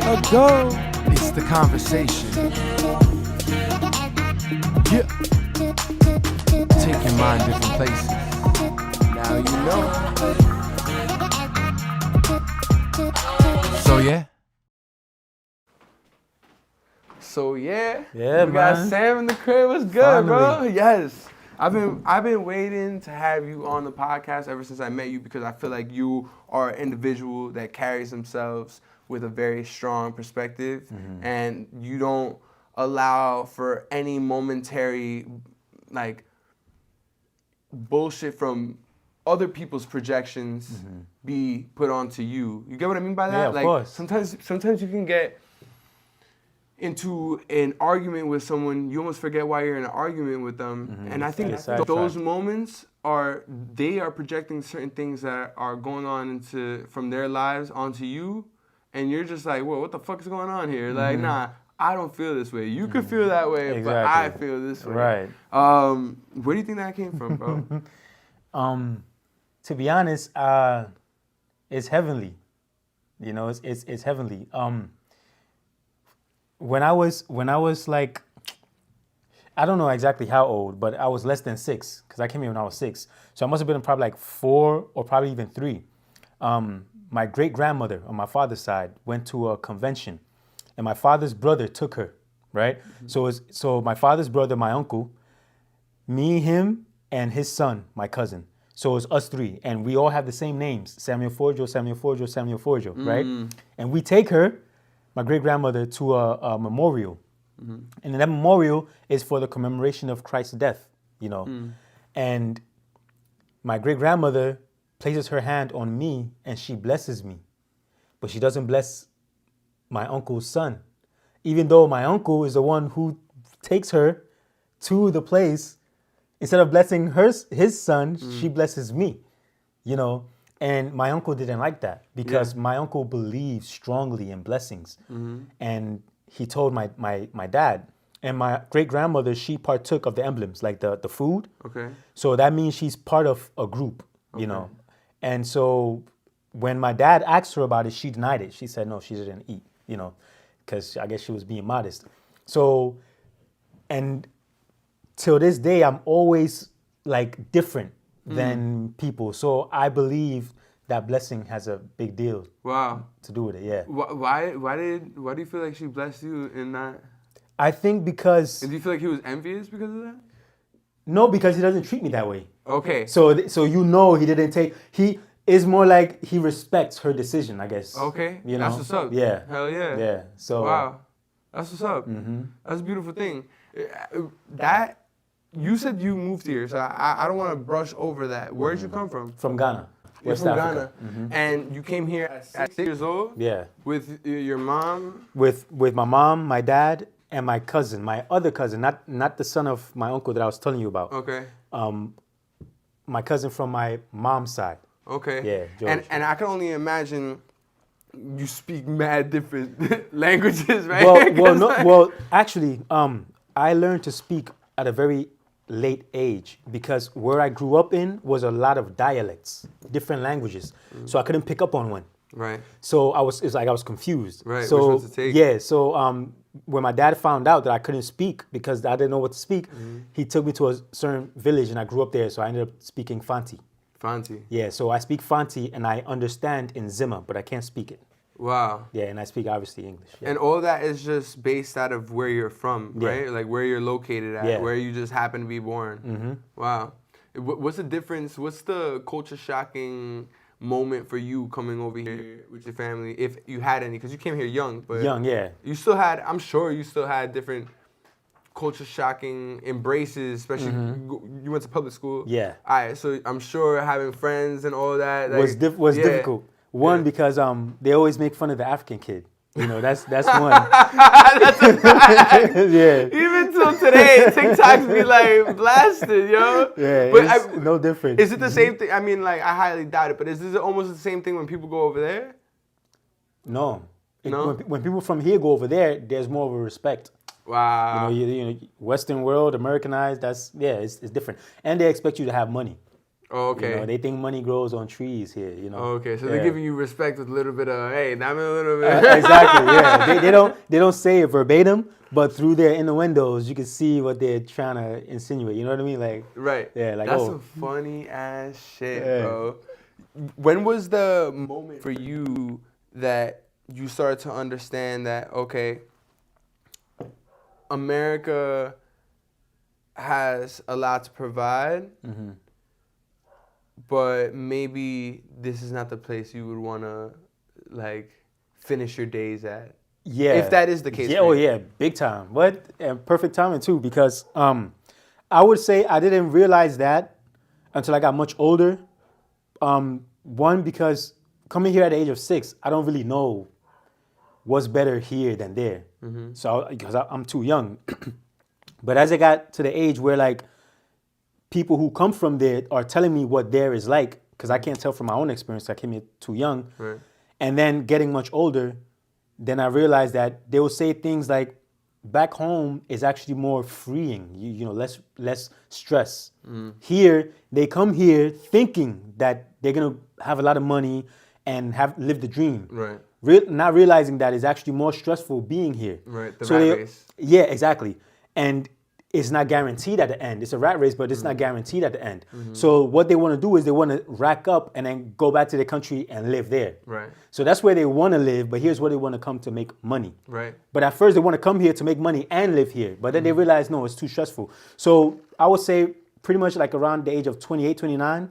ago. It's the conversation. Yeah. Take your mind different places. Now you know. So yeah. Yeah, we got man. Sam in the crib. What's good, bro? Finally. Yes. I've been waiting to have you on the podcast ever since I met you because I feel like you are an individual that carries themselves with a very strong perspective, and you don't allow for any momentary like bullshit from other people's projections be put onto you. You get what I mean by that? Yeah, of like course. sometimes you can get into an argument with someone, you almost forget why you're in an argument with them. And I think those moments are projecting certain things that are going on from their lives onto you, and you're just like, whoa, what the fuck is going on here? Like, nah, I don't feel this way. You could feel that way, but I feel this way. Right. Where do you think that came from, bro? To be honest, it's heavenly. You know, it's heavenly. When I was like, I don't know exactly how old, but I was less than 6 because I came here when I was 6. So I must have been probably like 4 or probably even 3. My great grandmother on my father's side went to a convention, and my father's brother took her. Right. So my father's brother, my uncle, me, him, and his son, my cousin. So it's us 3, and we all have the same names: Samuel Forjoe, Samuel Forjoe, Samuel Forjoe. Right. And we take her, my great-grandmother, to a memorial. And that memorial is for the commemoration of Christ's death, you know. And my great-grandmother places her hand on me and she blesses me. But she doesn't bless my uncle's son. Even though my uncle is the one who takes her to the place, instead of blessing his son, she blesses me, you know. And my uncle didn't like that because my uncle believes strongly in blessings. And he told my dad. And my great-grandmother, she partook of the emblems, like the food. Okay. So that means she's part of a group, you know. And so when my dad asked her about it, she denied it. She said, no, she didn't eat, you know, because I guess she was being modest. So, and till this day, I'm always like different than people. So I believe that blessing has a big deal to do with it, yeah. Why do you feel like she blessed you in that? I think because... And do you feel like he was envious because of that? No, because he doesn't treat me that way. Okay. So you know he didn't take... He is more like he respects her decision, I guess. Okay. You know? That's what's up. Yeah. Hell yeah. Yeah. So... Wow. That's what's up. That's a beautiful thing. That... You said you moved here, so I don't want to brush over that. Where did you come from? From Ghana. You're West from Africa. Ghana. And you came here at 6 years old? Yeah. With your mom? With my mom, my dad, and my cousin, my other cousin, not the son of my uncle that I was telling you about. Okay. My cousin from my mom's side. Okay. Yeah, George. And I can only imagine you speak mad different languages, right? Well, actually, I learned to speak at a very late age because where I grew up in was a lot of dialects, different languages. So I couldn't pick up on one. Right. So I was confused. Right. So which one to take? yeah. So when my dad found out that I couldn't speak because I didn't know what to speak, he took me to a certain village and I grew up there. So I ended up speaking Fanti. Fanti. Yeah. So I speak Fanti and I understand in Zimmer, but I can't speak it. Wow. Yeah, and I speak obviously English. Yeah. And all that is just based out of where you're from, right? Like where you're located at, where you just happen to be born. Wow. What's the difference? What's the culture shocking moment for you coming over here with your family, if you had any? Because you came here young, but yeah. You still had, I'm sure you still had different culture shocking embraces, especially you went to public school. Yeah. All right, so I'm sure having friends and all that was difficult. One, because they always make fun of the African kid. You know, that's one. That's a fact. Yeah. Even till today, TikToks be like blasted, yo. Yeah, but it's no different. Is it the same thing? I mean, like, I highly doubt it, but is this almost the same thing when people go over there? No. No? When people from here go over there, there's more of a respect. Wow. You know, Western world, Americanized, it's different. And they expect you to have money. Oh, okay. You know, they think money grows on trees here. You know. Oh, okay. So Yeah. they're giving you respect with a little bit of, hey, dame a little bit. Exactly. Yeah. They don't say it verbatim, but through their innuendos, you can see what they're trying to insinuate. You know what I mean? Like. Right. Yeah. Like. That's oh. some funny ass shit, Yeah. bro. When was the moment for you that you started to understand that, okay, America has a lot to provide, Mm-hmm. but maybe this is not the place you would want to, like, finish your days at? Yeah. If that is the case. Yeah. for Oh you. yeah. Big time. What? And perfect timing too, because I would say I didn't realize that until I got much older. One, because coming here at the age of 6, I don't really know what's better here than there. Mm-hmm. So because I'm too young. But as I got to the age where like people who come from there are telling me what there is like, because I can't tell from my own experience, I came here too young. Right. And then getting much older, then I realized that they will say things like, back home is actually more freeing, you know, less stress. Here, they come here thinking that they're gonna have a lot of money and live the dream. Right. Not realizing that it's actually more stressful being here. Right, the rat race. Yeah, exactly. And it's not guaranteed at the end. It's a rat race, but it's not guaranteed at the end. So what they want to do is they want to rack up and then go back to their country and live there. Right. So that's where they want to live, but here's where they want to come to make money. Right. But at first they want to come here to make money and live here, but then they realize, no, it's too stressful. So I would say pretty much like around the age of 28, 29,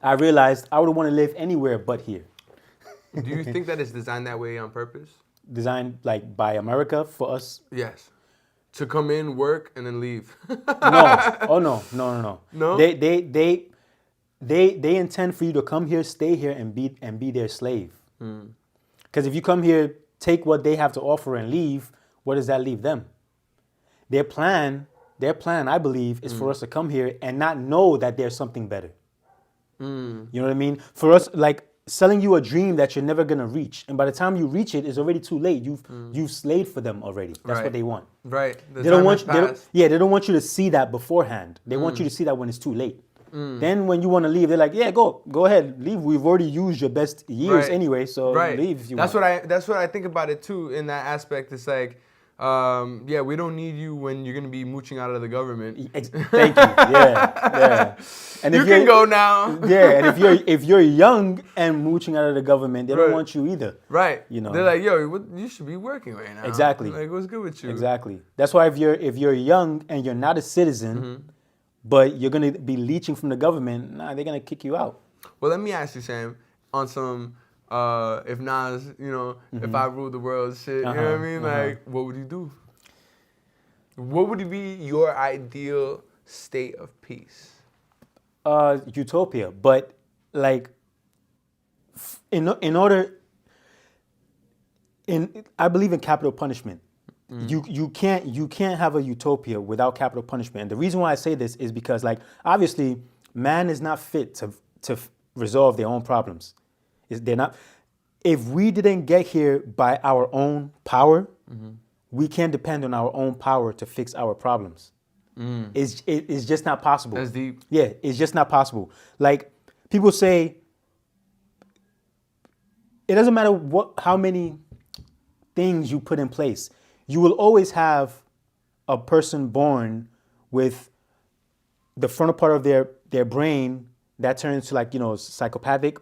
I realized I would want to live anywhere but here. Do you think that it's designed that way on purpose? Designed like by America for us? Yes. To come in, work, and then leave. No. Oh no. No? They intend for you to come here, stay here, and be their slave. Because if you come here, take what they have to offer and leave, what does that leave them? Their plan, I believe, is for us to come here and not know that there's something better. You know what I mean? For us, like selling you a dream that you're never gonna reach, and by the time you reach it, it's already too late. You've slaved for them already. That's Right. what they want. Right. The They don't time want has you, they don't, passed. yeah, they don't want you to see that beforehand. They want you to see that when it's too late. Then when you want to leave, they're like, yeah, go ahead, leave. We've already used your best years Right. anyway, so Right. leave if you That's want. that's what I think about it too. In that aspect, it's like, yeah, we don't need you when you're gonna be mooching out of the government. Thank you. Yeah. And You if can you're- go now. Yeah, and if you're young and mooching out of the government, they don't Right. want you either. Right. You know. They're like, yo, you should be working right now. Exactly. Like, what's good with you? Exactly. That's why if you're young and you're not a citizen, but you're gonna be leeching from the government, they're gonna kick you out. Well, let me ask you, Sam, on some, if Nas, you know, if I ruled the world shit, you know what I mean? Like, what would you do? What would be your ideal state of peace? Utopia, but like, I believe in capital punishment. You can't have a utopia without capital punishment. And the reason why I say this is because, like, obviously, man is not fit to resolve their own problems. They're not. If we didn't get here by our own power, we can't depend on our own power to fix our problems. It's just not possible. That's deep. Yeah, it's just not possible. Like, people say, it doesn't matter how many things you put in place. You will always have a person born with the frontal part of their brain that turns to, like, you know, psychopathic.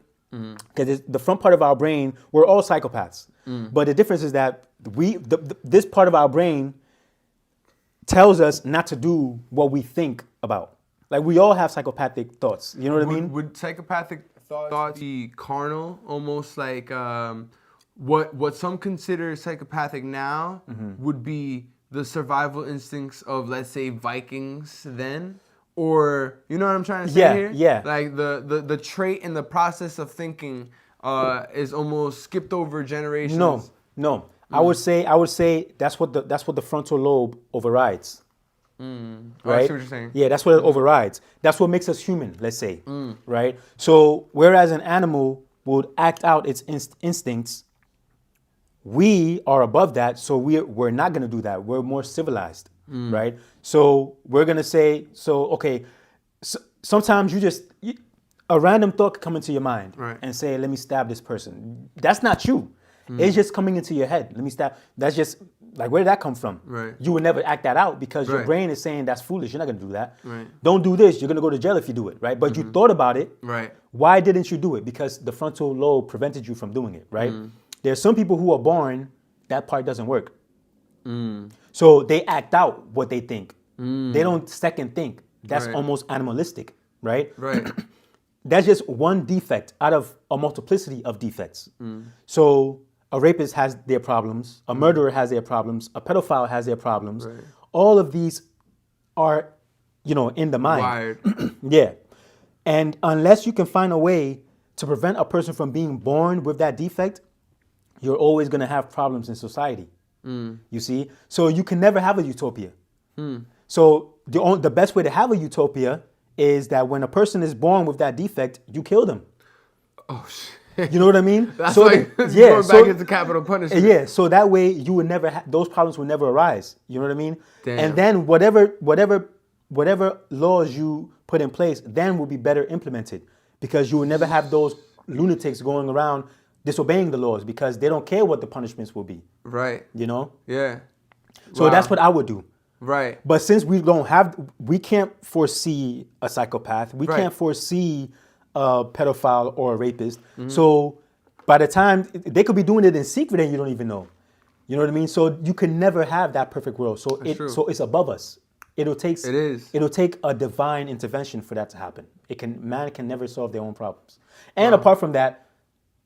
Because the front part of our brain, we're all psychopaths. But the difference is that this part of our brain tells us not to do what we think about. Like, we all have psychopathic thoughts. You know what I mean? Would psychopathic thoughts be carnal, almost like what some consider psychopathic now would be the survival instincts of, let's say, Vikings then? Or, you know what I'm trying to say here? Yeah. Like the trait and the process of thinking is almost skipped over generations. No. I would say that's what the frontal lobe overrides. Oh, I Right? see what you're saying. Yeah, that's what it overrides. That's what makes us human, let's say. Right? So whereas an animal would act out its instincts, we are above that, so we're not going to do that. We're more civilized, right? So we're going to say, okay, sometimes a random thought could come into your mind Right. and say, let me stab this person. That's not you. It's just coming into your head. Let me stab. That's just, like, where did that come from? Right. You would never act that out because your Right. brain is saying that's foolish. You're not going to do that. Right. Don't do this. You're going to go to jail if you do it, right? But you thought about it. Right. Why didn't you do it? Because the frontal lobe prevented you from doing it, right? There's some people who are born, that part doesn't work. So they act out what they think. They don't second think. That's Right. almost animalistic, right? Right. That's just one defect out of a multiplicity of defects. So a rapist has their problems, a murderer has their problems, a pedophile has their problems. Right. All of these are, in the mind. Wired. Yeah. And unless you can find a way to prevent a person from being born with that defect, you're always going to have problems in society. You see? So you can never have a utopia. So the best way to have a utopia is that when a person is born with that defect, you kill them. Oh, shit. You know what I mean? That's so like going back into capital punishment. Yeah, so that way you would never those problems would never arise. You know what I mean? Damn. And then whatever laws you put in place then will be better implemented because you will never have those lunatics going around disobeying the laws because they don't care what the punishments will be. Right. You know? Yeah. So that's what I would do. Right. But since we can't foresee a psychopath, we Right. can't foresee a pedophile or a rapist. So by the time they could be doing it in secret and you don't even know. You know what I mean? So you can never have that perfect world. So true. it's above us. It'll take a divine intervention for that to happen. Man can never solve their own problems. And apart from that,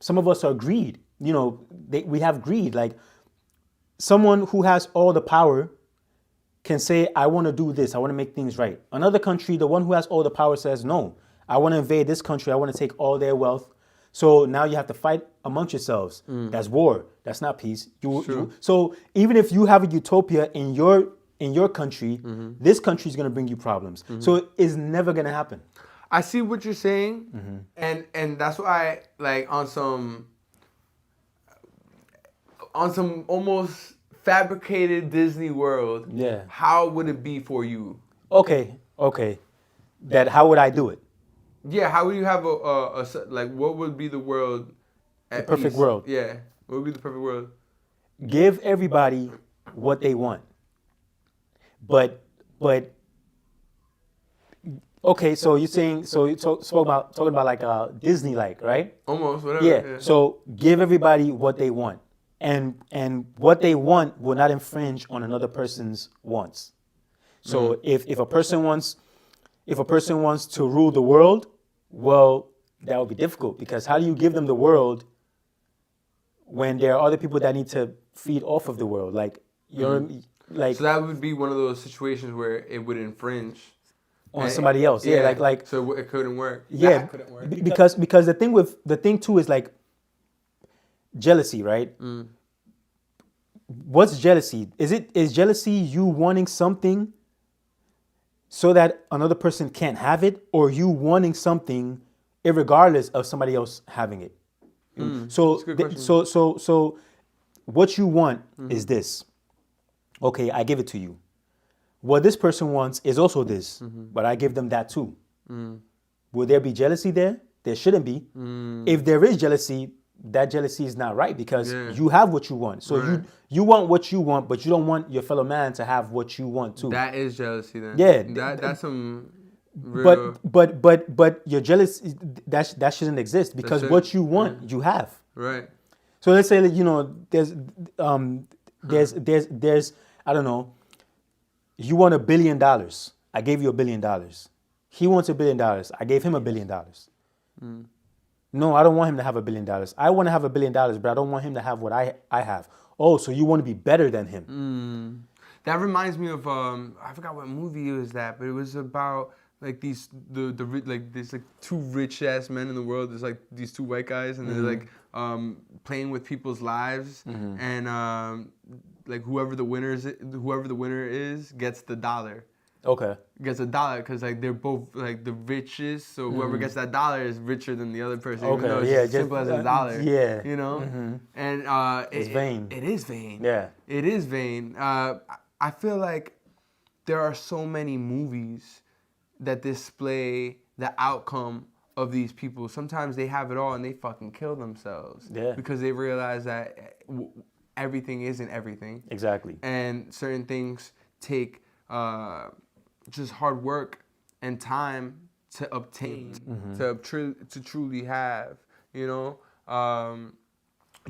some of us are greed. We have greed. Like someone who has all the power can say, I want to do this. I want to make things right. Another country, the one who has all the power says, no, I want to invade this country. I want to take all their wealth. So now you have to fight amongst yourselves. That's war. That's not peace. So even if you have a utopia in your country, this country is going to bring you problems. So it's never going to happen. I see what you're saying, and that's why, like, on some almost fabricated Disney world. Yeah. How would it be for you? Okay. How would I do it? Yeah. How would you have what would be the world? The perfect peace? world. Yeah. What would be the perfect world? Give everybody what they want. But okay, so you're saying talking about like Disney like, right? Almost whatever. Yeah. So give everybody what they want. And what they want will not infringe on another person's wants. So if a person wants to rule the world, well, that would be difficult because how do you give them the world when there are other people that need to feed off of the world? Like so that would be one of those situations where it would infringe on somebody else. Yeah, like so it couldn't work. Yeah, That couldn't work. because the thing too is like jealousy, right? What's jealousy? Is jealousy you wanting something so that another person can't have it, or you wanting something irregardless of somebody else having it? So that's a good question. so what you want is this. Okay, I give it to you. What this person wants is also this, but I give them that too. Will there be jealousy there? There shouldn't be. If there is jealousy, that jealousy is not right because you have what you want. So you want what you want, but you don't want your fellow man to have what you want too. That is jealousy then. Yeah. That's some real... But your jealousy that shouldn't exist because what you want, you have. Right. So let's say that, there's I don't know, you want $1 billion. I gave you $1 billion. He wants $1 billion. I gave him $1 billion. No, I don't want him to have $1 billion. I want to have $1 billion, but I don't want him to have what I have. Oh, so you want to be better than him? That reminds me of I forgot what movie it was that, but it was about like these there's like two rich ass men in the world. There's like these two white guys, and they're like playing with people's lives, and like whoever the winner is gets the dollar. Okay. Gets a dollar because like they're both like the richest, so whoever gets that dollar is richer than the other person. Okay, even though it's as simple as a dollar. Yeah. You know, and it's vain. It is vain. Yeah. It is vain. I feel like there are so many movies that display the outcome of these people. Sometimes they have it all and they fucking kill themselves. Yeah. Because they realize that everything isn't everything. Exactly. And certain things take just hard work and time to obtain, to truly have. You know,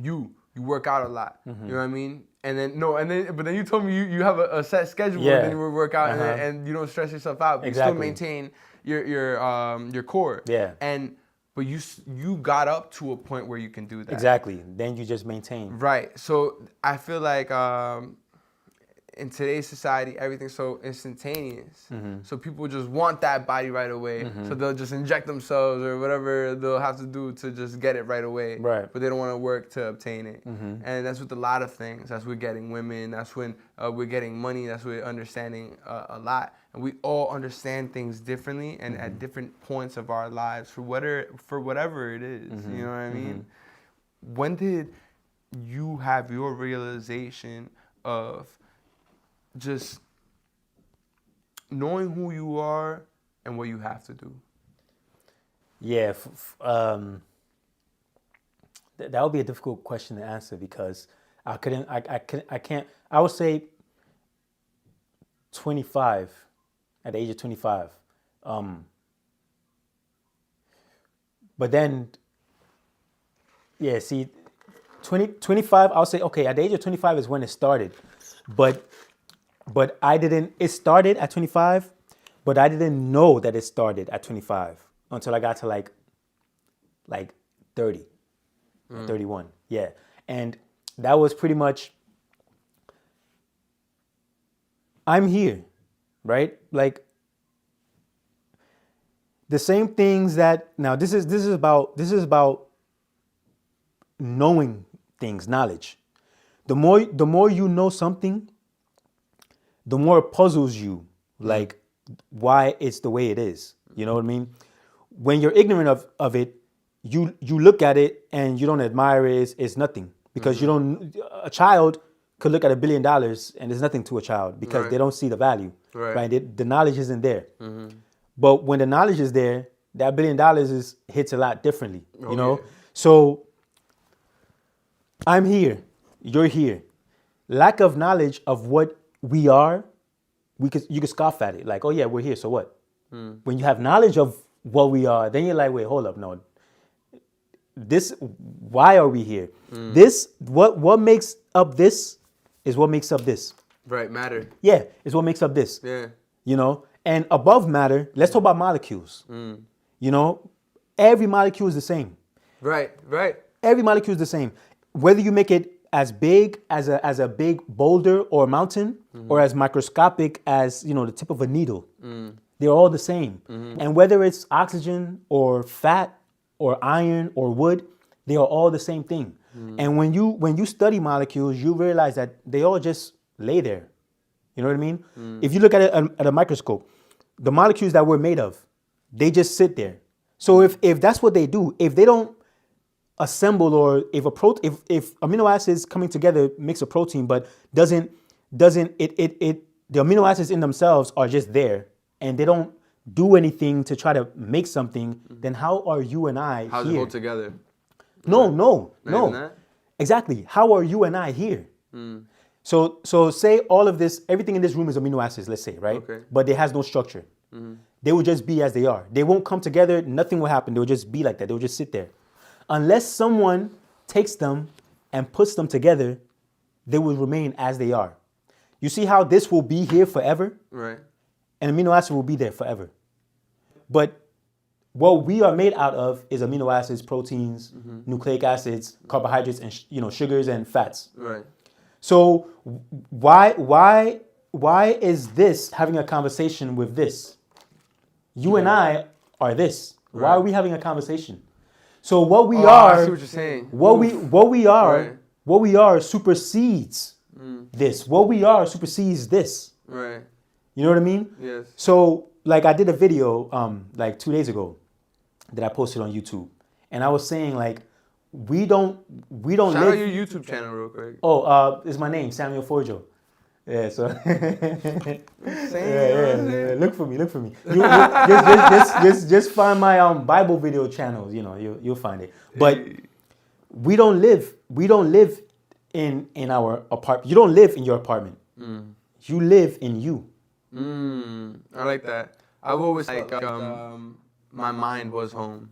you work out a lot. You know what I mean? But then you told me you have a set schedule, and then you work out and you don't stress yourself out. But you still maintain your core. Yeah. But you got up to a point where you can do that. Exactly. Then you just maintain. Right. So I feel like in today's society, everything's so instantaneous. So people just want that body right away. So they'll just inject themselves or whatever they'll have to do to just get it right away. Right. But they don't want to work to obtain it. And that's with a lot of things. That's with getting women. That's when we're getting money. That's with understanding a lot. And we all understand things differently and at different points of our lives for whatever it is. You know what I mean? When did you have your realization of just knowing who you are and what you have to do? Yeah, that would be a difficult question to answer because I can't. I would say 25, at the age of 25. But then, yeah, see, 25, I'll say, okay, at the age of 25 is when it started. But it started at 25, but I didn't know that it started at 25 until I got to like 30, 31. Yeah. And that was pretty much, I'm here, right? Like the same things that, now this is about knowing things, knowledge. The more you know something, the more it puzzles you, like why it's the way it is. You know what I mean? When you're ignorant of it, you look at it and you don't admire it. It's nothing because a child could look at $1 billion and there's nothing to a child because they don't see the value. Right? The knowledge isn't there. But when the knowledge is there, that $1 billion hits a lot differently. You know? So I'm here. You're here. Lack of knowledge of what we are, you could scoff at it. Like, oh yeah, we're here, so what? When you have knowledge of what we are, then you're like, wait, hold up, no. Why are we here? What makes up this is what makes up this. Right, matter. Yeah, it's what makes up this. Yeah. You know? And above matter, let's talk about molecules. You know? Every molecule is the same. Right. Every molecule is the same. Whether you make it as big as a big boulder or mountain, or as microscopic as the tip of a needle, they're all the same. And whether it's oxygen or fat or iron or wood, they are all the same thing. And when you study molecules, you realize that they all just lay there. You know what I mean? If you look at it at a microscope, the molecules that we're made of, they just sit there. So if that's what they do, if they don't assemble, or if amino acids coming together makes a protein, but doesn't the amino acids in themselves are just there and they don't do anything to try to make something, then how are you and I How's here? it hold together? No. That? Exactly. How are you and I here? So say all of this, everything in this room is amino acids, let's say, right? Okay. But it has no structure. They will just be as they are. They won't come together. Nothing will happen. They will just be like that. They will just sit there. Unless someone takes them and puts them together, they will remain as they are. You see how this will be here forever? Right. An amino acid will be there forever. But what we are made out of is amino acids, proteins, nucleic acids, carbohydrates, and sugars and fats. Right. So why is this having a conversation with this? You and I are this. Right. Why are we having a conversation? So what we are, I see what you're saying. What we are, Right. what we are supersedes this. What we are supersedes this. Right. You know what I mean? Yes. So like I did a video like 2 days ago that I posted on YouTube, and I was saying like we don't Shout live. out your YouTube channel real quick. Oh, it's my name, Samuel Forjoe. Yeah, so Same. look for me. You just find my Bible video channels. You know, you'll find it. But we don't live in our apartment. You don't live in your apartment. You live in you. I like that. I've always like my mind was home.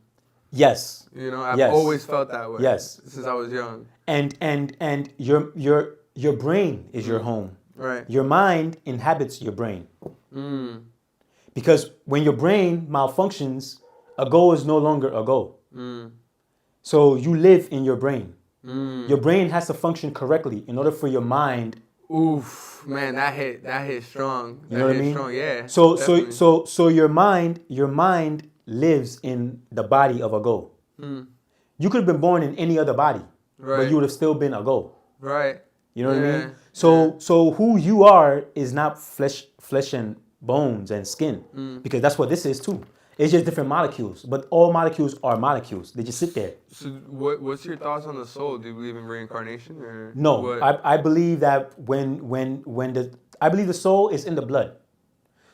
Yes. You know, I've Yes. always felt that way. Yes. Since I was young. And your brain is your home. Right. Your mind inhabits your brain. Because when your brain malfunctions, a goal is no longer a goal. So you live in your brain. Your brain has to function correctly in order for your mind. Oof, man, that hit strong. You know what I mean? Strong, yeah. So your mind lives in the body of a goal. You could have been born in any other body, but you would have still been a goal. Right. You know what I mean? So who you are is not flesh and bones and skin, because that's what this is too. It's just different molecules, but all molecules are molecules. They just sit there. So what's your thoughts on the soul? Do you believe in reincarnation or No, what? I believe that I believe the soul is in the blood.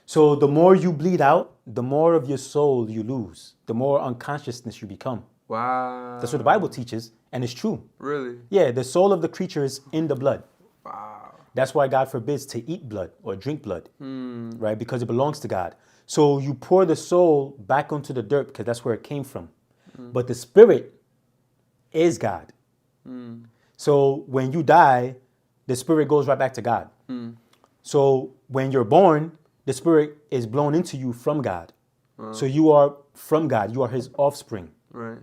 So the more you bleed out, the more of your soul you lose. The more unconsciousness you become. Wow. That's what the Bible teaches, and it's true. Really? Yeah, the soul of the creature is in the blood. Wow. That's why God forbids to eat blood or drink blood, right? Because it belongs to God. So you pour the soul back onto the dirt because that's where it came from. But the spirit is God. So when you die, the spirit goes right back to God. So when you're born, the spirit is blown into you from God. So you are from God. You are his offspring. Right.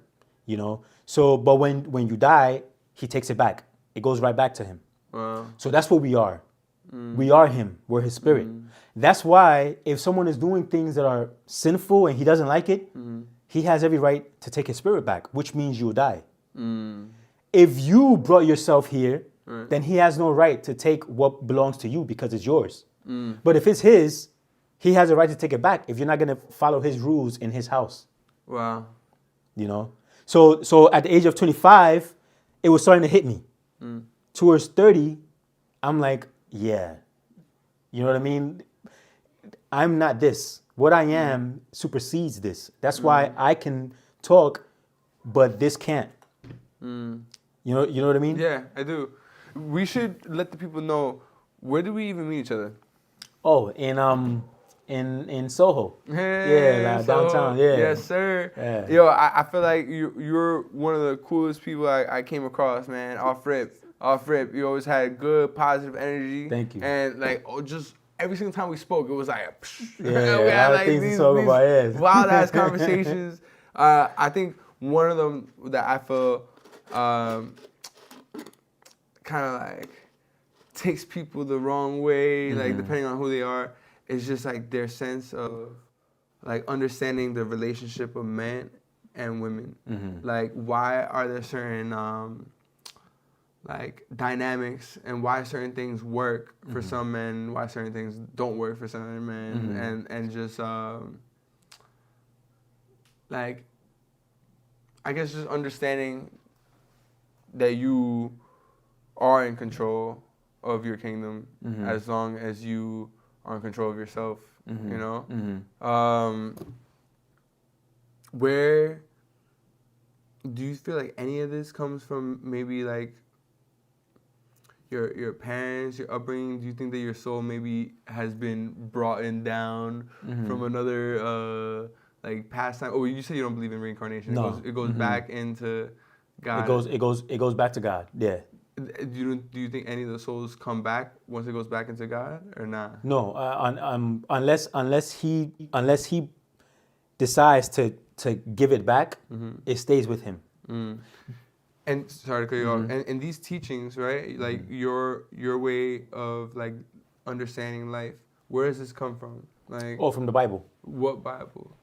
You know? So, but when you die, he takes it back. It goes right back to him. Wow. So that's what we are. We are him. We're his spirit. That's why if someone is doing things that are sinful and he doesn't like it, he has every right to take his spirit back, which means you'll die. If you brought yourself here, then he has no right to take what belongs to you because it's yours. But if it's his, he has a right to take it back if you're not going to follow his rules in his house. Wow. You know? So at the age of 25, it was starting to hit me. Towards 30, I'm like, yeah. You know what I mean? I'm not this. What I am supersedes this. That's why I can talk, but this can't. You know what I mean? Yeah, I do. We should let the people know, where do we even meet each other? Oh, in Soho. Hey, yeah, like downtown. Yeah. Yes, sir. Yeah. Yo, I feel like you're one of the coolest people I came across, man. Off rip. You always had good, positive energy. Thank you. And like, just every single time we spoke, it was like, Yeah, we had like things to talk about, yes. wild ass conversations. I think one of them that I feel kind of like takes people the wrong way, like depending on who they are, is just like their sense of like understanding the relationship of men and women. Like, why are there certain like dynamics, and why certain things work for some men, why certain things don't work for some men, and just like, I guess just understanding that you are in control of your kingdom as long as you are in control of yourself, you know? Where do you feel like any of this comes from? Maybe like your parents, your upbringing? Do you think that your soul maybe has been brought in down from another like past time? Oh, you say you don't believe in reincarnation. No. It goes back into God. It goes back to God. Yeah. Do you think any of the souls come back once it goes back into God, or not? No, unless he decides to give it back, it stays with him. And sorry to cut you off. And in these teachings, right? Like your way of like understanding life. Where does this come from? Like, Oh, from the Bible. what Bible?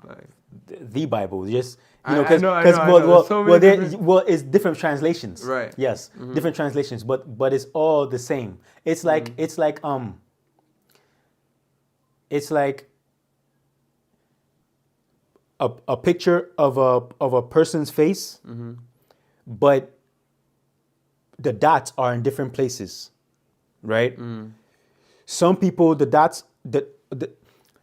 Like, The Bible, just I know. So many different- it's different translations, Right. Yes, different translations, but it's all the same. It's like it's like a picture of a person's face, but the dots are in different places, right? some people, the dots,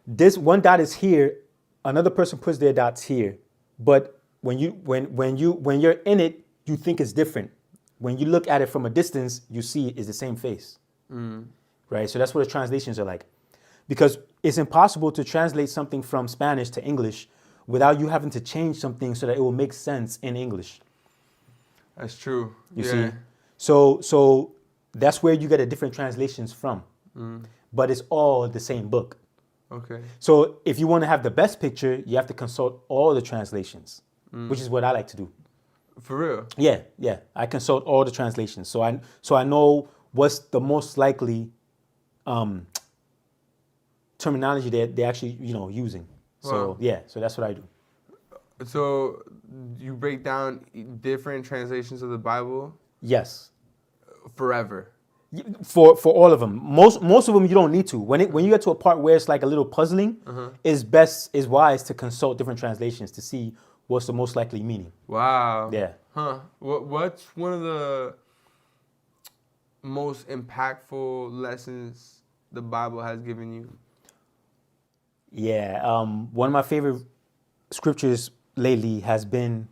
this one dot is here, another person puts their dots here, but when you're in it, you think it's different. When you look at it from a distance, you see it's the same face, right? So that's what the translations are like, because it's impossible to translate something from Spanish to English without you having to change something so that it will make sense in English. That's true. You see, so that's where you get the different translations from, but it's all the same book. Okay. So if you want to have the best picture, you have to consult all the translations, which is what I like to do. For real? Yeah. I consult all the translations, so I know what's the most likely terminology that they're actually using. So Wow. so that's what I do. So you break down different translations of the Bible Yes. forever. For all of them, most of them you don't need to. When you get to a part where it's like a little puzzling, it's wise to consult different translations to see what's the most likely meaning. Wow. Yeah. Huh. What's one of the most impactful lessons the Bible has given you? Yeah. One of my favorite scriptures lately has been,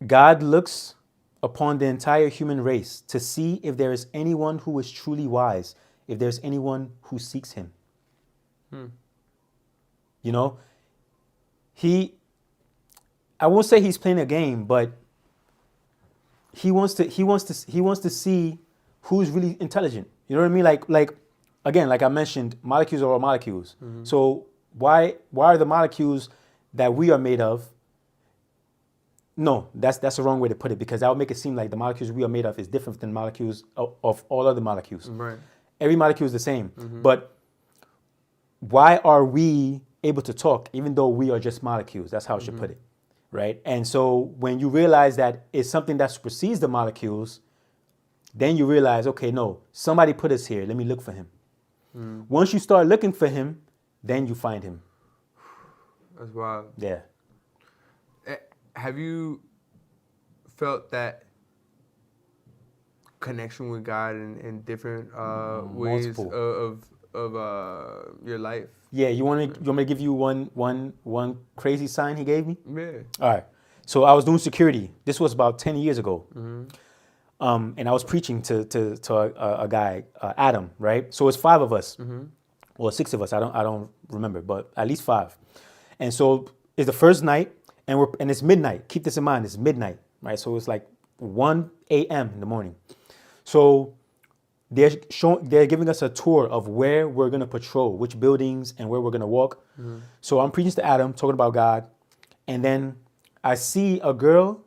God looks upon the entire human race to see if there is anyone who is truly wise, if there's anyone who seeks him. I won't say he's playing a game, but he wants to see who's really intelligent. You know what I mean? Like again, like I mentioned, molecules are all molecules. So why are the molecules that we are made of? No, that's the wrong way to put it, because that would make it seem like the molecules we are made of is different than molecules of all other molecules. Right. Every molecule is the same. But why are we able to talk even though we are just molecules? That's how I should put it, right? And so when you realize that it's something that supersedes the molecules, then you realize, okay, no, somebody put us here. Let me look for him. Once you start looking for him, then you find him. That's wild. Yeah. Have you felt that connection with God in different ways of your life? Yeah, you want me to give you one crazy sign he gave me? Yeah. All right. So I was doing security. This was about 10 years ago. And I was preaching to a guy, Adam, right? So it's 5 of us, or 6 of us. I don't remember, but at least 5. And so it's the first night, and it's midnight. Keep this in mind. It's midnight, right? So it's like 1 a.m. in the morning. So they're giving us a tour of where we're gonna patrol, which buildings, and where we're gonna walk. So I'm preaching to Adam, talking about God, and then I see a girl,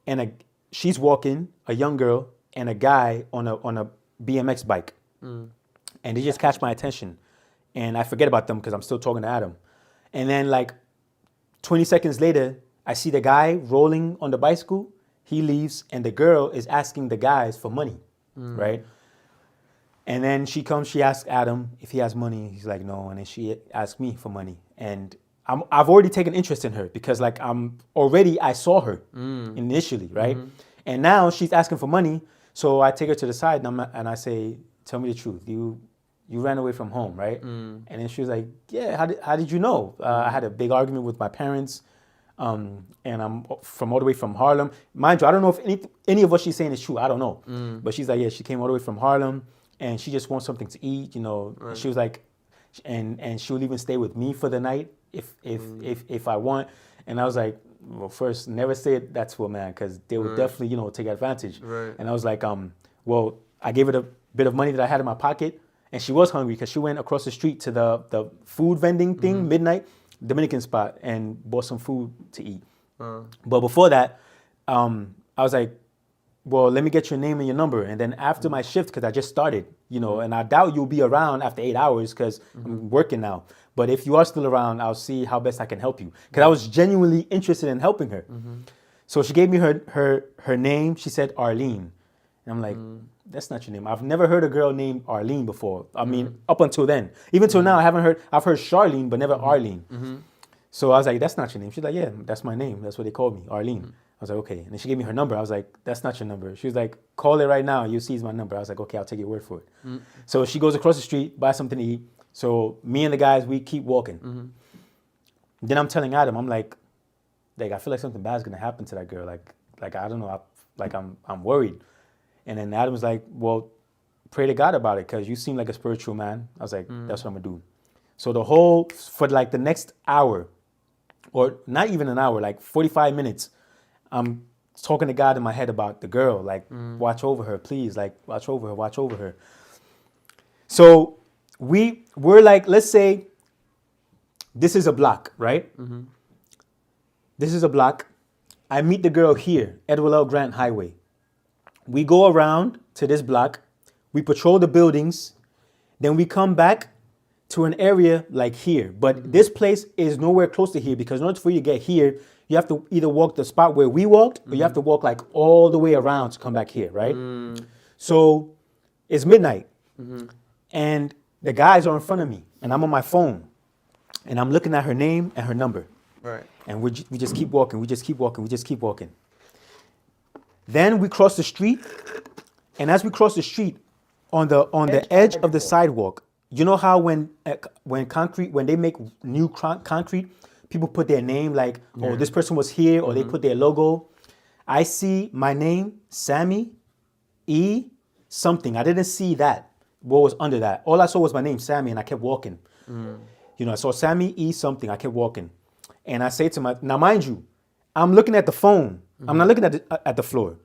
and she's walking, a young girl, and a guy on a BMX bike, and they just catch my attention, and I forget about them because I'm still talking to Adam, and then like 20 seconds later, I see the guy rolling on the bicycle. He leaves, and the girl is asking the guys for money, right? And then she comes, she asks Adam if he has money. He's like, no. And then she asks me for money. And I've already taken interest in her because like I saw her initially, right? And now she's asking for money. So I take her to the side and I say, tell me the truth. You ran away from home, right? And then she was like, yeah, how did you know? I had a big argument with my parents. And I'm from all the way from Harlem. Mind you, I don't know if any of what she's saying is true. I don't know. But she's like, yeah, she came all the way from Harlem. And she just wants something to eat, Right. She was like, and she would even stay with me for the night if I want. And I was like, well, first, never say that to a man because they would definitely, take advantage. Right. And I was like, well, I gave her a bit of money that I had in my pocket, and she was hungry because she went across the street to the food vending thing, midnight, Dominican spot, and bought some food to eat. But before that, I was like, well, let me get your name and your number. And then after my shift, because I just started, and I doubt you'll be around after 8 hours because I'm working now. But if you are still around, I'll see how best I can help you. Because I was genuinely interested in helping her. So she gave me her name. She said Arlene. And I'm like, that's not your name. I've never heard a girl named Arlene before. I mean, up until then. Even till now, I've heard Charlene, but never Arlene. So I was like, that's not your name. She's like, yeah, that's my name. That's what they called me, Arlene. was like, okay. And then she gave me her number. I was like, that's not your number. She was like, call it right now. You'll see it's my number. I was like, okay, I'll take your word for it. So she goes across the street, buys something to eat. So me and the guys, we keep walking. Then I'm telling Adam, I'm like, I feel like something bad is gonna happen to that girl. Like I don't know. I'm worried. And then Adam was like, well, pray to God about it because you seem like a spiritual man. I was like, that's what I'm gonna do. So for like the next hour, or not even an hour, like 45 minutes, I'm talking to God in my head about the girl, like, watch over her, please, like, watch over her. So we're like, let's say this is a block, right? This is a block. I meet the girl here, Edward L. Grant Highway. We go around to this block, we patrol the buildings, then we come back to an area like here. But this place is nowhere close to here because in order for you to get here, you have to either walk the spot where we walked or you have to walk like all the way around to come back here, right? So it's midnight and the guys are in front of me and I'm on my phone and I'm looking at her name and her number. Right. And we just keep walking, we just keep walking. Then we cross the street, and as we cross the street, on the edge of the sidewalk, you know how when they make new concrete, people put their name like, oh, this person was here, or they put their logo. I see my name, Sammy E. something. I didn't see that. What was under that? All I saw was my name, Sammy, and I kept walking. I saw Sammy E. something. I kept walking. And I say to now mind you, I'm looking at the phone. I'm not looking at the floor.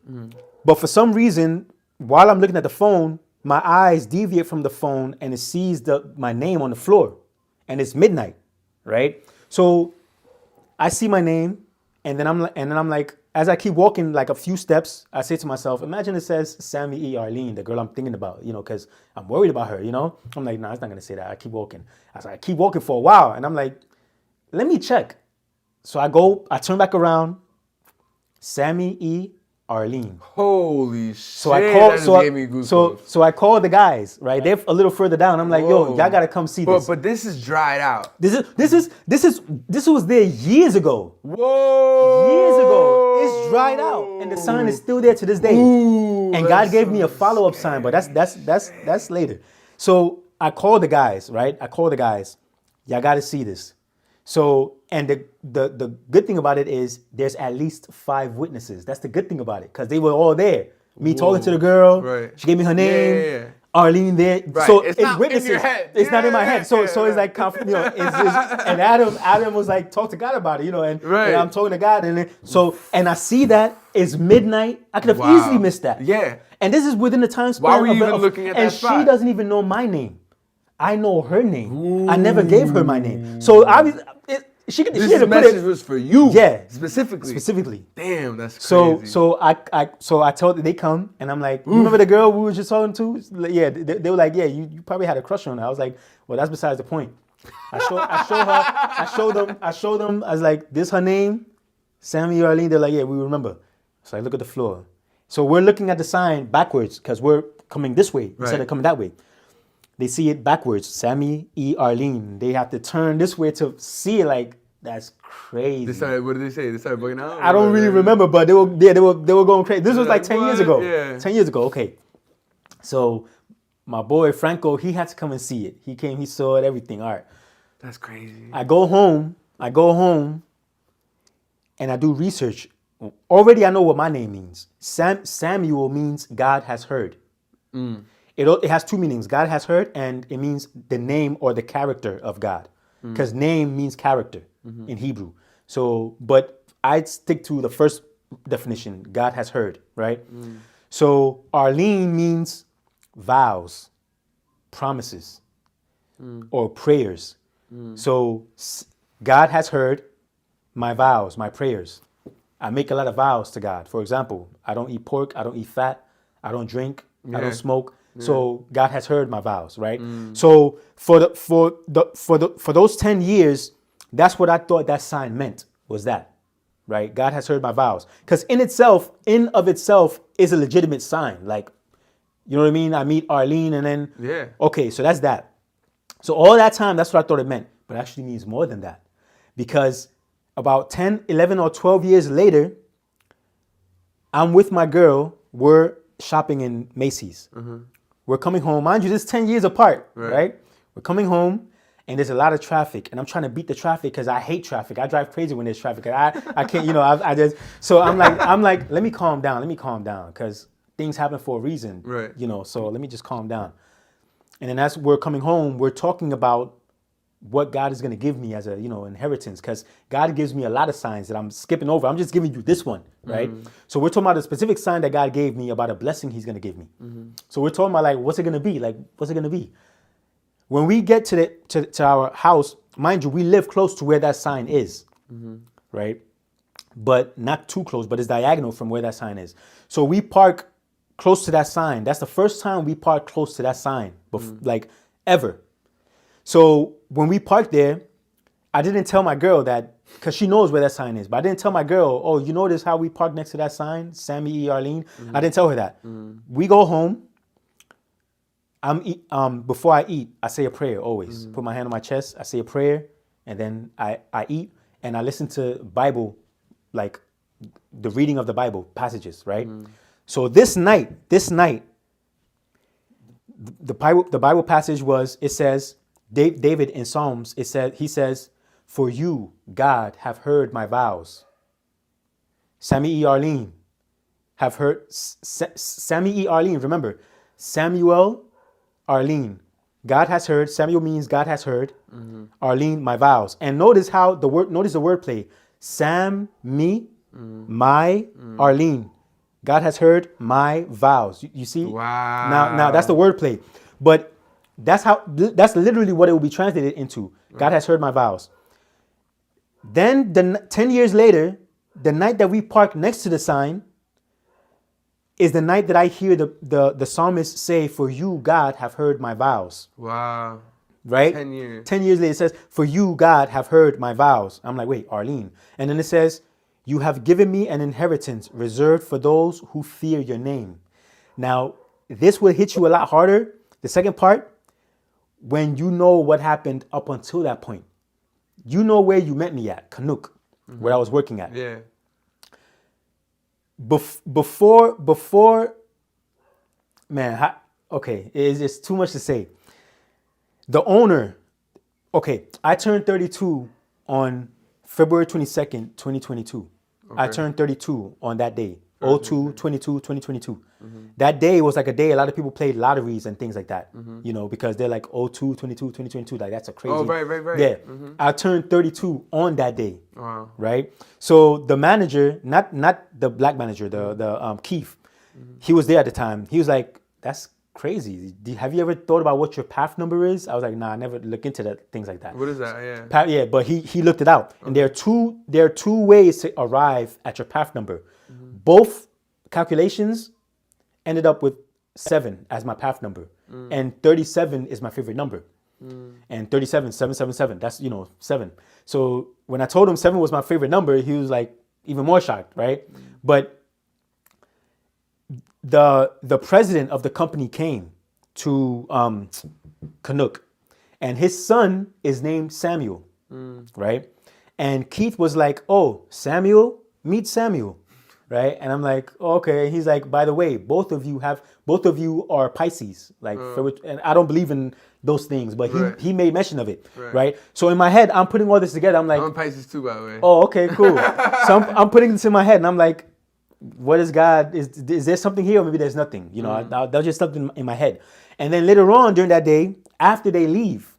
But for some reason, while I'm looking at the phone, my eyes deviate from the phone and it sees my name on the floor. And it's midnight, right? So I see my name and then I'm like, as I keep walking like a few steps, I say to myself, imagine it says Sammy E. Arlene, the girl I'm thinking about, because I'm worried about her, I'm like, nah, it's not gonna say that. I keep walking. I keep walking for a while and I'm like, let me check. So I turn back around, Sammy E. Arlene. Holy shit! So I called the guys. Right, they're a little further down. I'm like, yo, y'all gotta come see this. But this is dried out. This was there years ago. Whoa! Years ago, it's dried out, and the sign is still there to this day. Ooh, and God gave me a follow-up sign, but that's later. So I called the guys. Right, y'all gotta see this. So, and the good thing about it is there's at least 5 witnesses. That's the good thing about it, because they were all there. Me talking to the girl, she gave me her name, Arlene there. Right. So it's not witnesses. In your head. It's not in my head. So it's like, and Adam was like, talk to God about it, and I'm talking to God, and I see that it's midnight. I could have easily missed that. Yeah. And this is within the time span. Why were you even looking at that spot? And she doesn't even know my name. I know her name. Ooh. I never gave her my name. So obviously, this message was for you. Yeah. Specifically. Damn, that's crazy. So I told them, they come and I'm like, remember the girl we were just talking to? Yeah, they were like, yeah, you probably had a crush on her. I was like, well, that's besides the point. I showed them, I was like, this her name? Sammy Arlene? They're like, yeah, we remember. So I look at the floor. So we're looking at the sign backwards because we're coming this way instead of coming that way. They see it backwards, Sammy E. Arlene. They have to turn this way to see it. Like, that's crazy. What did they say? They started bugging out? I don't really remember, but they were going crazy. This was like 10 years ago. Yeah. 10 years ago, okay. So my boy Franco, he had to come and see it. He came, he saw it, everything. All right. That's crazy. I go home, and I do research. Already I know what my name means. Samuel means God has heard. It has 2 meanings. God has heard, and it means the name or the character of God. Because name means character in Hebrew. So, but I'd stick to the first definition. God has heard, right? So Arlene means vows, promises, or prayers. So God has heard my vows, my prayers. I make a lot of vows to God. For example, I don't eat pork, I don't eat fat, I don't drink, I don't smoke. So God has heard my vows, right? So for those 10 years, that's what I thought that sign meant, was that, right? God has heard my vows. Because in of itself is a legitimate sign. Like, you know what I mean? I meet Arlene and then, okay, so that's that. So all that time, that's what I thought it meant. But it actually means more than that. Because about 10, 11 or 12 years later, I'm with my girl. We're shopping in Macy's. We're coming home. Mind you, this is 10 years apart, right? We're coming home, and there's a lot of traffic, and I'm trying to beat the traffic because I hate traffic. I drive crazy when there's traffic. I can't, you know, I just, so I'm like, let me calm down, because things happen for a reason, right? You know, so let me just calm down. And then as we're coming home, we're talking about what God is going to give me as a, you know, inheritance, because God gives me a lot of signs that I'm skipping over. I'm just giving you this one, right? So we're talking about a specific sign that God gave me about a blessing he's going to give me. So we're talking about, like, what's it going to be? Like, what's it going to be? When we get to our house, mind you, we live close to where that sign is, right? But not too close, but it's diagonal from where that sign is. So we park close to that sign. That's the first time we park close to that sign, like, ever. So when we parked there, I didn't tell my girl that, because she knows where that sign is, but I didn't tell my girl, oh, you notice how we parked next to that sign, Sammy E. Arlene? I didn't tell her that. We go home. Before I eat, I say a prayer always. Put my hand on my chest, I say a prayer, and then I eat, and I listen to Bible, like the reading of the Bible passages, right? So this night, the Bible passage was, it says, David in Psalms, he says, for you, God, have heard my vows. Sammy E. Arlene have heard, Sammy E. Arlene, remember, Samuel Arlene, God has heard. Samuel means God has heard. Arlene, my vows. And notice how notice the wordplay. Sam, me, my, Arlene. God has heard my vows. You see? Wow. Now that's the wordplay. But that's literally what it will be translated into. God has heard my vows. Then 10 years later, the night that we parked next to the sign is the night that I hear the psalmist say, for you, God, have heard my vows. Wow. Right? 10 years. 10 years later, it says, for you, God, have heard my vows. I'm like, wait, Arlene. And then it says, you have given me an inheritance reserved for those who fear your name. Now, this will hit you a lot harder. The second part, when you know what happened up until that point. You know where you met me at, Canuck, where I was working at. Yeah. Before, man, okay, it's just too much to say. The owner, okay, I turned 32 on February 22nd, 2022. Okay. I turned 32 on that day, 2022. That day was like a day a lot of people played lotteries and things like that, you know, because they're like 2022, like that's a crazy. Oh, right. Yeah, I turned 32 on that day. Wow. Right? So the manager, not the black manager, the Keith, he was there at the time. He was like, that's crazy. Have you ever thought about what your path number is? I was like, nah, I never look into that, things like that. What is that? Yeah. Yeah, but he looked it out. Okay. And there are two ways to arrive at your path number. Both calculations ended up with 7 as my path number. And 37 is my favorite number. And 37, 777, that's, 7. So when I told him 7 was my favorite number, he was like even more shocked, right? But the president of the company came to Canuck, and his son is named Samuel, right? And Keith was like, oh, Samuel, meet Samuel, right? And I'm like, oh, okay. He's like, by the way, both of you are Pisces, like, and I don't believe in those things, but he made mention of it, right? So in my head, I'm putting all this together. I'm like, I'm Pisces too, by the way. Oh, okay, cool. So I'm putting this in my head, and I'm like, what is God? Is there something here, or maybe there's nothing? That was just something in my head. And then later on during that day, after they leave,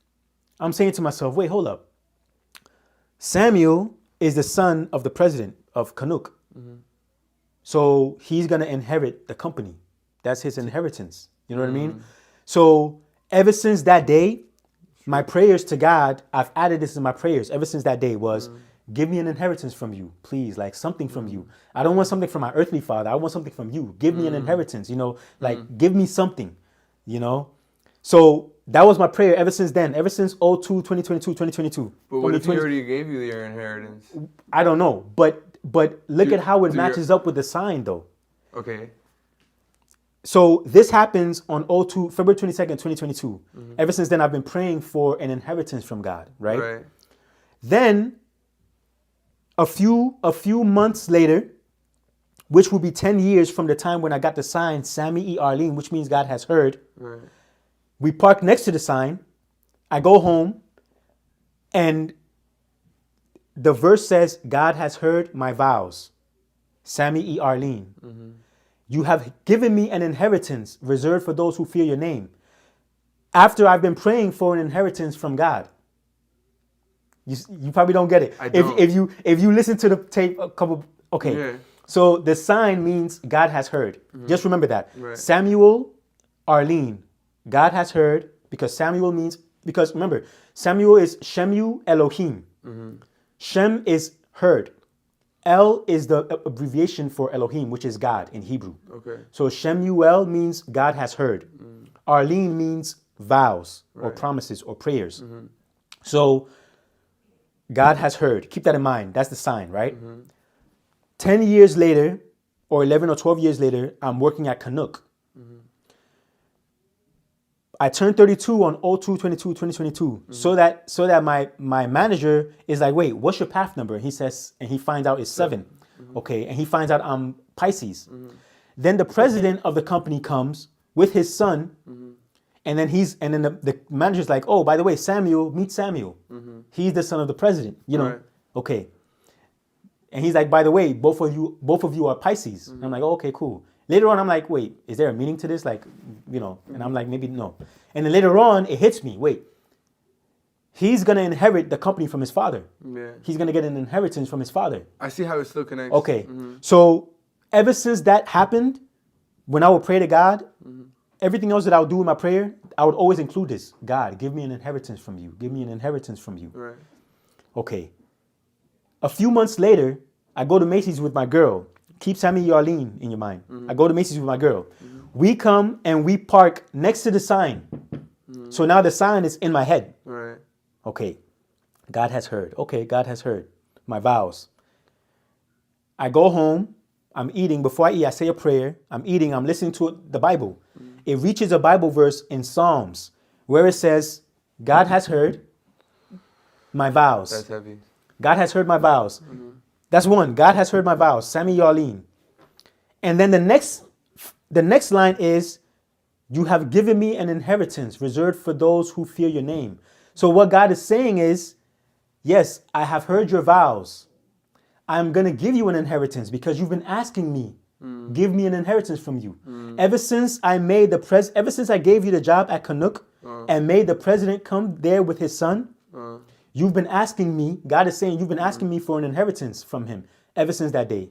I'm saying to myself, wait, hold up. Samuel is the son of the president of Canuck. So he's going to inherit the company. That's his inheritance. You know what I mean? So ever since that day, my prayers to God, I've added this in my prayers ever since that day was, give me an inheritance from you, please, like something from you. I don't want something from my earthly father. I want something from you. Give me an inheritance, give me something, So that was my prayer ever since then, ever since 2022. But what if he already gave you your inheritance? I don't know, but look at how it matches up with the sign, though. Okay. So this happens on February 22nd, 2022. Ever since then, I've been praying for an inheritance from God, right? Then, a few months later, which will be 10 years from the time when I got the sign, Sammy E. Arlene, which means God has heard. Right. We park next to the sign. I go home, and the verse says, God has heard my vows. Sammy E. Arlene. Mm-hmm. You have given me an inheritance reserved for those who fear your name. After I've been praying for an inheritance from God. You probably don't get it. I don't. If you listen to the tape a couple, okay. Yeah. So the sign means God has heard. Mm-hmm. Just remember that. Right. Samuel, Arlene, God has heard, because Samuel means, because remember, Samuel is Shemu Elohim. Mm-hmm. Shem is heard. El is the abbreviation for Elohim, which is God in Hebrew. Okay. So Shemuel means God has heard. Mm. Arlene means vows or promises or prayers. Mm-hmm. So God has heard. Keep that in mind. That's the sign, right? Mm-hmm. 10 years later, or 11 or 12 years later, I'm working at Canuck. Mm-hmm. I turned 32 on 02/22/2022. Mm-hmm. So that my manager is like, wait, what's your path number? And he says, and he finds out it's 7. Mm-hmm. Okay, and he finds out I'm Pisces. Mm-hmm. Then the president of the company comes with his son. Mm-hmm. And then the manager's like, oh, by the way, Samuel, meet Samuel. Mm-hmm. He's the son of the president, Right. Okay. And he's like, by the way, both of you are Pisces. Mm-hmm. And I'm like, oh, okay, cool. Later on, I'm like, wait, is there a meaning to this? Like, and I'm like, maybe no. And then later on, it hits me. Wait, he's going to inherit the company from his father. Yeah. He's going to get an inheritance from his father. I see how it still connects. Okay. Mm-hmm. So ever since that happened, when I would pray to God, everything else that I would do in my prayer, I would always include this. God, give me an inheritance from you. Give me an inheritance from you. Right. Okay. A few months later, I go to Macy's with my girl. Keep Sammy Arlene in your mind. Mm-hmm. I go to Macy's with my girl. Mm-hmm. We come and we park next to the sign. Mm-hmm. So now the sign is in my head. Right. Okay. God has heard. Okay, God has heard my vows. I go home. I'm eating. Before I eat, I say a prayer. I'm eating. I'm listening to the Bible. Mm-hmm. It reaches a Bible verse in Psalms where it says, God has heard my vows. That's heavy. God has heard my vows. Mm-hmm. That's one. God has heard my vows. Sammy Yarleen. And then the next line is, you have given me an inheritance reserved for those who fear your name. So what God is saying is, yes, I have heard your vows. I'm going to give you an inheritance because you've been asking me. Give me an inheritance from you. Ever since I gave you the job at Canuck and made the president come there with his son, you've been asking me, God is saying, you've been asking me for an inheritance from him ever since that day.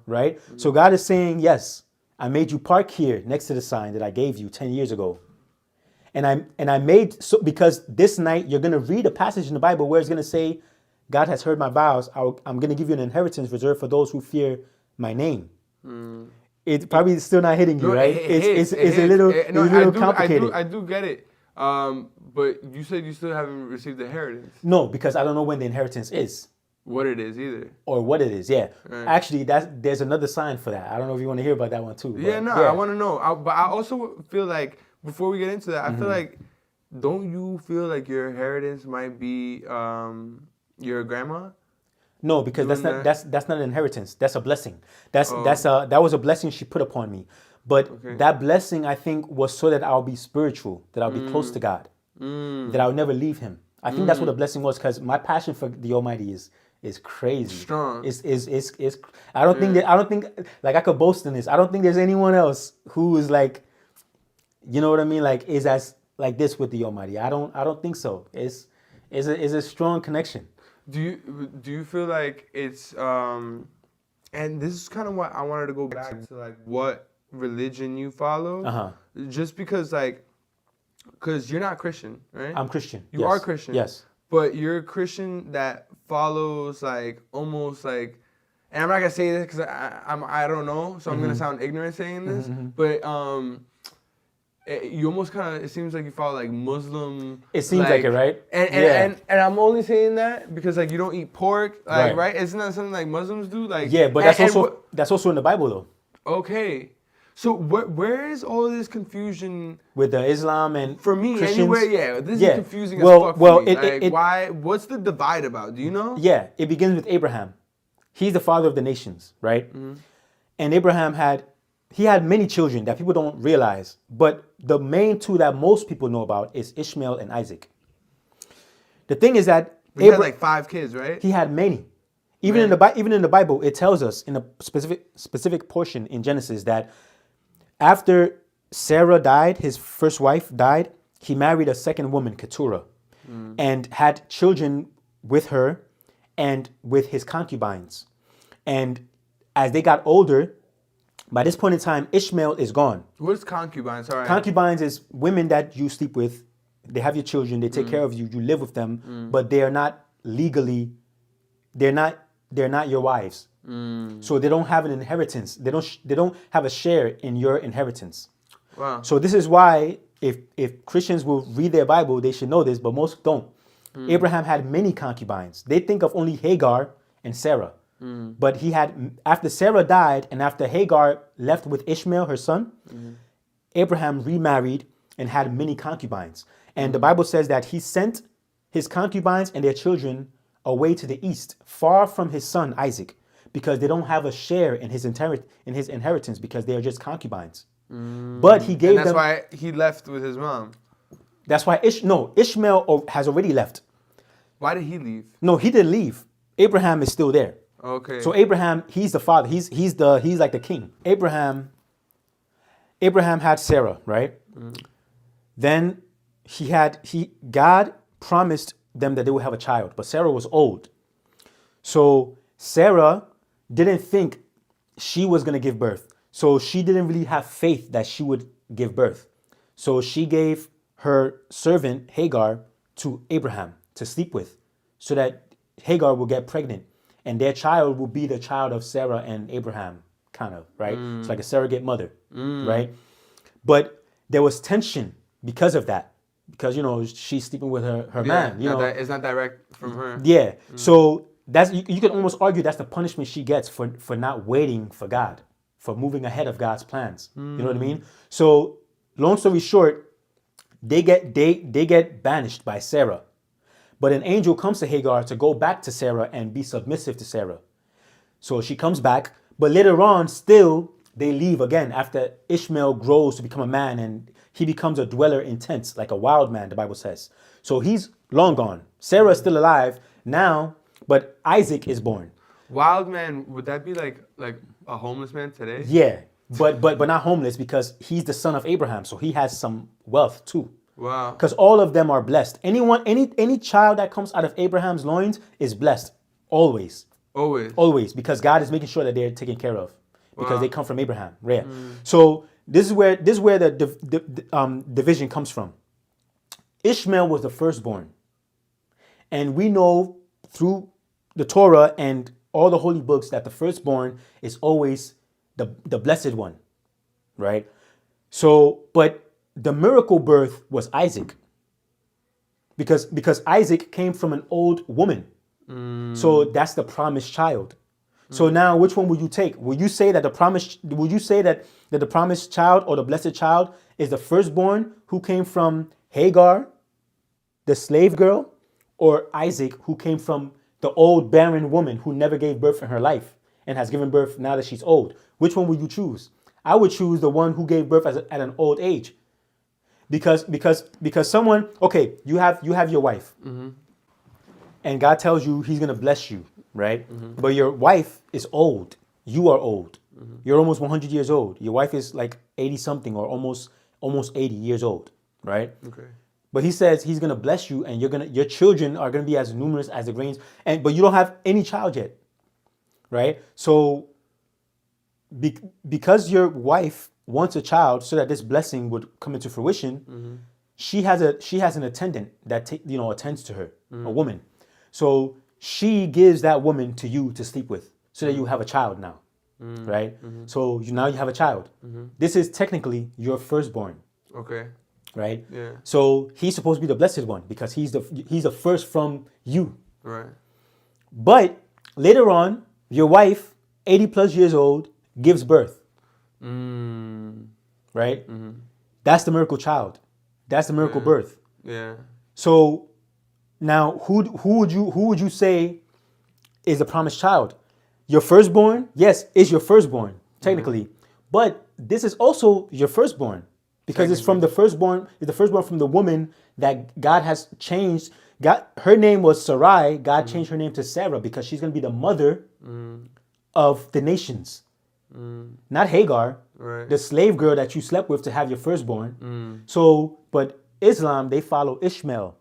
Right? So God is saying, yes, I made you park here next to the sign that I gave you 10 years ago. And I made, so because this night you're going to read a passage in the Bible where it's going to say, God has heard my vows. I'm going to give you an inheritance reserved for those who fear my name. It probably is still not hitting you, right? It's a little complicated. I do get it. But you said you still haven't received the inheritance. No, because I don't know when the inheritance is. What it is either. Or what it is, yeah. Right. Actually, there's another sign for that. I don't know if you want to hear about that one too. I want to know. But I also feel like, before we get into that, I feel like, don't you feel like your inheritance might be your grandma? No, because that's not an inheritance. That's a blessing. That was a blessing she put upon me. But that blessing, I think, was so that I'll be spiritual, that I'll be close to God, that I'll never leave Him. I think that's what the blessing was, because my passion for the Almighty is crazy. Strong. I don't think like I could boast in this. I don't think there's anyone else who is like, you know what I mean, like is as like this with the Almighty. I don't think so. It's a strong connection. Do you feel like it's and this is kind of what I wanted to go back to, like what religion you follow, just because you're not Christian, right? I'm Christian. You are Christian. Yes. But you're a Christian that follows almost and I'm not gonna say this because I don't know, so I'm gonna sound ignorant saying this, but you almost kind of, it seems like you follow like Muslim. It seems like it, right? And I'm only saying that because you don't eat pork, right? Isn't that something like Muslims do? But that's also in the Bible though. Okay. So where is all this confusion with the Islam and for me Christians? Anywhere? Yeah, this is confusing as fuck for me. Why? What's the divide about? Do you know? Yeah, it begins with Abraham. He's the father of the nations, right? And Abraham had many children that people don't realize. But the main two that most people know about is Ishmael and Isaac. The thing is that He had like 5 kids, right? he had many. Even in the Bible, it tells us in a specific portion in Genesis that after Sarah died, his first wife died, he married a second woman, Keturah, and had children with her and with his concubines. And as they got older, by this point in time, Ishmael is gone. What is concubines? Sorry. Concubines is women that you sleep with. They have your children. They take care of you. You live with them, but they are not legally. They're not your wives. So they don't have an inheritance. They don't have a share in your inheritance. Wow. So this is why if Christians will read their Bible, they should know this, but most don't. Abraham had many concubines. They think of only Hagar and Sarah. But he had, after Sarah died and after Hagar left with Ishmael, her son, Abraham remarried and had many concubines. And the Bible says that he sent his concubines and their children away to the east, far from his son Isaac, because they don't have a share in his inheritance because they are just concubines. But he gave them. That's why he left with his mom. That's why Ishmael has already left. Why did he leave? No, he didn't leave. Abraham is still there. Okay. So Abraham, he's the father. He's like the king. Abraham had Sarah, right? Then God promised them that they would have a child, but Sarah was old. So Sarah didn't think she was going to give birth. So she didn't really have faith that she would give birth. So she gave her servant Hagar to Abraham to sleep with so that Hagar will get pregnant and their child will be the child of Sarah and Abraham, kind of, right? It's like a surrogate mother, right? But there was tension because of that. Because, she's sleeping with her man. It's not direct from her. Yeah. So that's you can almost argue that's the punishment she gets for not waiting for God, for moving ahead of God's plans. You know what I mean? So long story short, they get banished by Sarah. But an angel comes to Hagar to go back to Sarah and be submissive to Sarah. So she comes back, but later on, still, they leave again after Ishmael grows to become a man and he becomes a dweller in tents, like a wild man, the Bible says. So he's long gone. Sarah is still alive now, but Isaac is born. Wild man, would that be like a homeless man today? Yeah, but not homeless because he's the son of Abraham, so he has some wealth too. Wow. Because all of them are blessed. Any child that comes out of Abraham's loins is blessed. Always. Always. Because God is making sure that they're taken care of. Because they come from Abraham. Right. So this is where the division comes from. Ishmael was the firstborn. And we know through the Torah and all the holy books that the firstborn is always the blessed one. Right? So, but the miracle birth was Isaac. Because Isaac came from an old woman. So that's the promised child. So now which one will you take? Will you say that the promised child or the blessed child is the firstborn who came from Hagar, the slave girl, or Isaac who came from the old barren woman who never gave birth in her life and has given birth now that she's old? Which one will you choose? I would choose the one who gave birth at an old age. Because someone, okay, you have your wife, and God tells you he's going to bless you, right? But your wife is old. You are old. You're almost 100 years old. Your wife is like 80 something or almost 80 years old, right? Okay. But he says he's going to bless you and your children are going to be as numerous as the grains, but you don't have any child yet, right? So because your wife wants a child so that this blessing would come into fruition, she has an attendant that attends to her, a woman. So she gives that woman to you to sleep with so that you have a child now, right? So now you have a child. This is technically your firstborn. Okay. Right? Yeah. So he's supposed to be the blessed one because he's the first from you. Right. But later on, your wife, 80 plus years old, gives birth. Right? That's the miracle child. That's the miracle birth. Yeah. So now who would you say is the promised child? Your firstborn? Yes, is your firstborn. technically. But this is also your firstborn because it's from the firstborn. It's the firstborn from the woman that God has changed. God, her name was Sarai. God changed her name to Sarah because she's going to be the mother of the nations. Not Hagar, the slave girl that you slept with to have your firstborn. So, but Islam, they follow Ishmael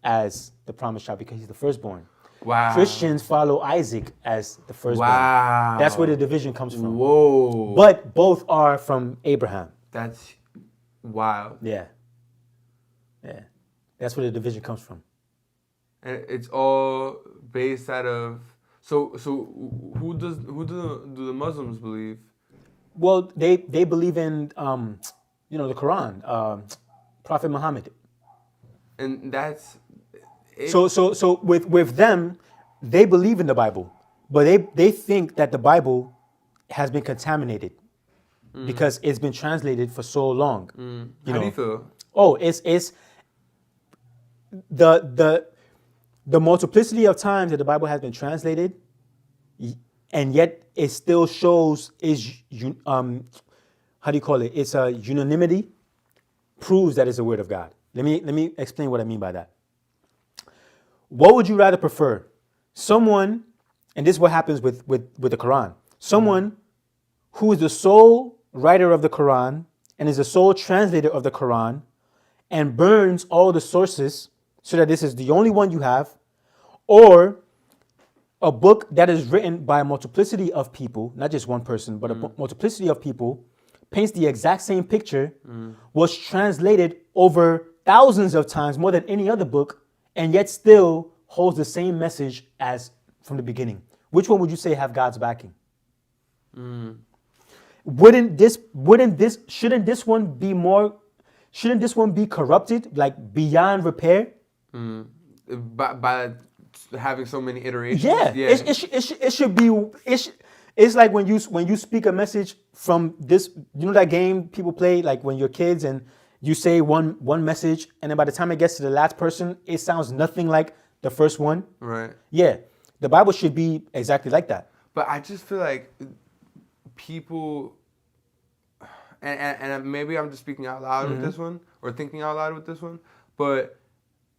as the promised child because he's the firstborn. Wow. Christians follow Isaac as the firstborn. Wow. That's where the division comes from. Whoa. But both are from Abraham. That's wild. Yeah. Yeah. That's where the division comes from. And it's all based out of so who do the Muslims believe? Well, they believe in the Quran, Prophet Muhammad. And that's So with them, they believe in the Bible, but they think that the Bible has been contaminated because it's been translated for so long. How do you feel? Oh, it's the multiplicity of times that the Bible has been translated, and yet it still shows how do you call it? It's a unanimity, proves that it's the word of God. Let me explain what I mean by that. What would you rather prefer? Someone, and this is what happens with the Quran, someone who is the sole writer of the Quran and is the sole translator of the Quran and burns all the sources so that this is the only one you have, or a book that is written by a multiplicity of people, not just one person, but a multiplicity of people, paints the exact same picture, was translated over thousands of times, more than any other book, and yet still holds the same message as from the beginning. Which one would you say have God's backing? Shouldn't this one be corrupted, like beyond repair? By having so many iterations. Yeah. It should be. It's like when you speak a message from this. You know that game people play, like when you're kids and you say one message, and then by the time it gets to the last person, it sounds nothing like the first one. Right. Yeah. The Bible should be exactly like that. But I just feel like people, and maybe I'm just speaking out loud with this one, or thinking out loud with this one, but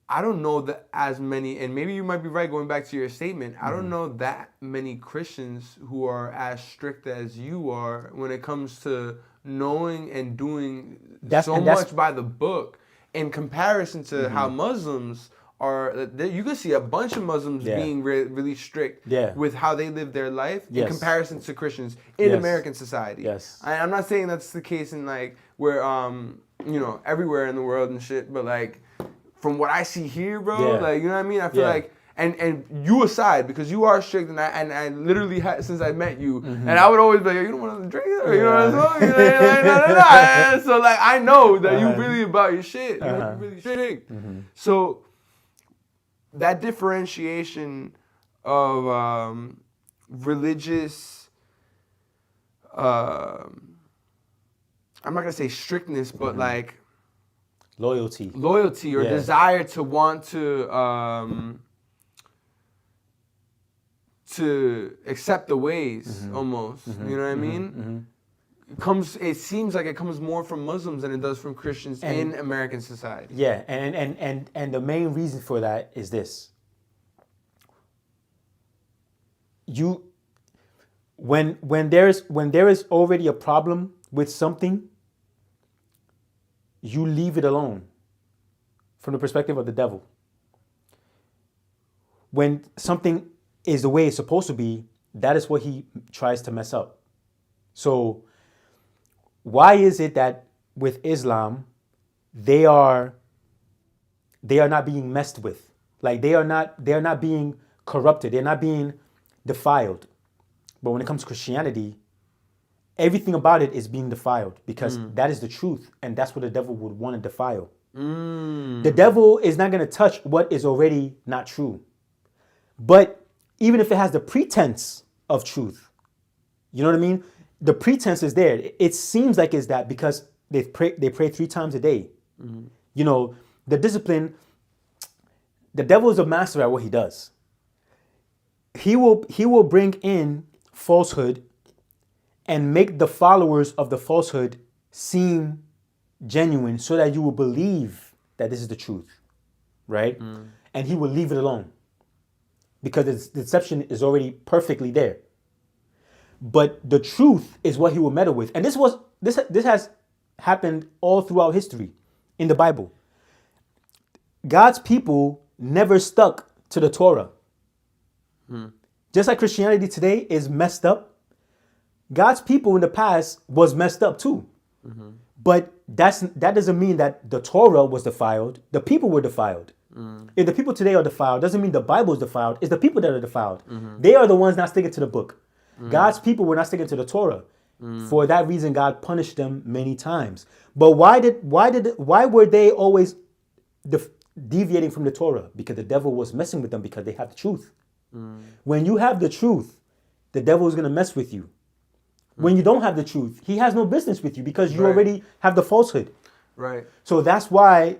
I don't know that as many, and maybe you might be right going back to your statement, I don't know that many Christians who are as strict as you are when it comes to knowing and doing much by the book in comparison to how Muslims are. You can see a bunch of Muslims being really strict with how they live their life in comparison to Christians in American society. Yes. I'm not saying that's the case in like where everywhere in the world and shit, but like from what I see here, bro, like, you know what I mean? I feel like, and you aside, because you are strict, and I literally had, since I met you, and I would always be like, you don't want to drink it? Or, you know what I'm saying? So, like, I know that you really about your shit. You're really strict. So, that differentiation of religious, I'm not going to say strictness, but like, loyalty or desire to want to accept the ways almost. You know what I mean? It seems like it comes more from Muslims than it does from Christians in American society. Yeah, and the main reason for that is this. When there is already a problem with something, you leave it alone from the perspective of the devil. When something is the way it's supposed to be, that is what he tries to mess up. So why is it that with Islam, they are not being messed with? Like they are not being corrupted. They're not being defiled. But when it comes to Christianity, everything about it is being defiled because that is the truth, and that's what the devil would want to defile. The devil is not going to touch what is already not true. But even if it has the pretense of truth, you know what I mean? The pretense is there. It seems like it's that because they pray 3 times a day. You know, the discipline, the devil is a master at what he does. He will bring in falsehood and make the followers of the falsehood seem genuine so that you will believe that this is the truth, right? And he will leave it alone because the deception is already perfectly there. But the truth is what he will meddle with. And this has happened all throughout history in the Bible. God's people never stuck to the Torah. Just like Christianity today is messed up, God's people in the past was messed up too. But that doesn't mean that the Torah was defiled. The people were defiled. If the people today are defiled, doesn't mean the Bible is defiled. It's the people that are defiled. They are the ones not sticking to the book. God's people were not sticking to the Torah. For that reason, God punished them many times. But why were they always deviating from the Torah? Because the devil was messing with them because they have the truth. When you have the truth, the devil is going to mess with you. When you don't have the truth, he has no business with you because you already have the falsehood. Right. So that's why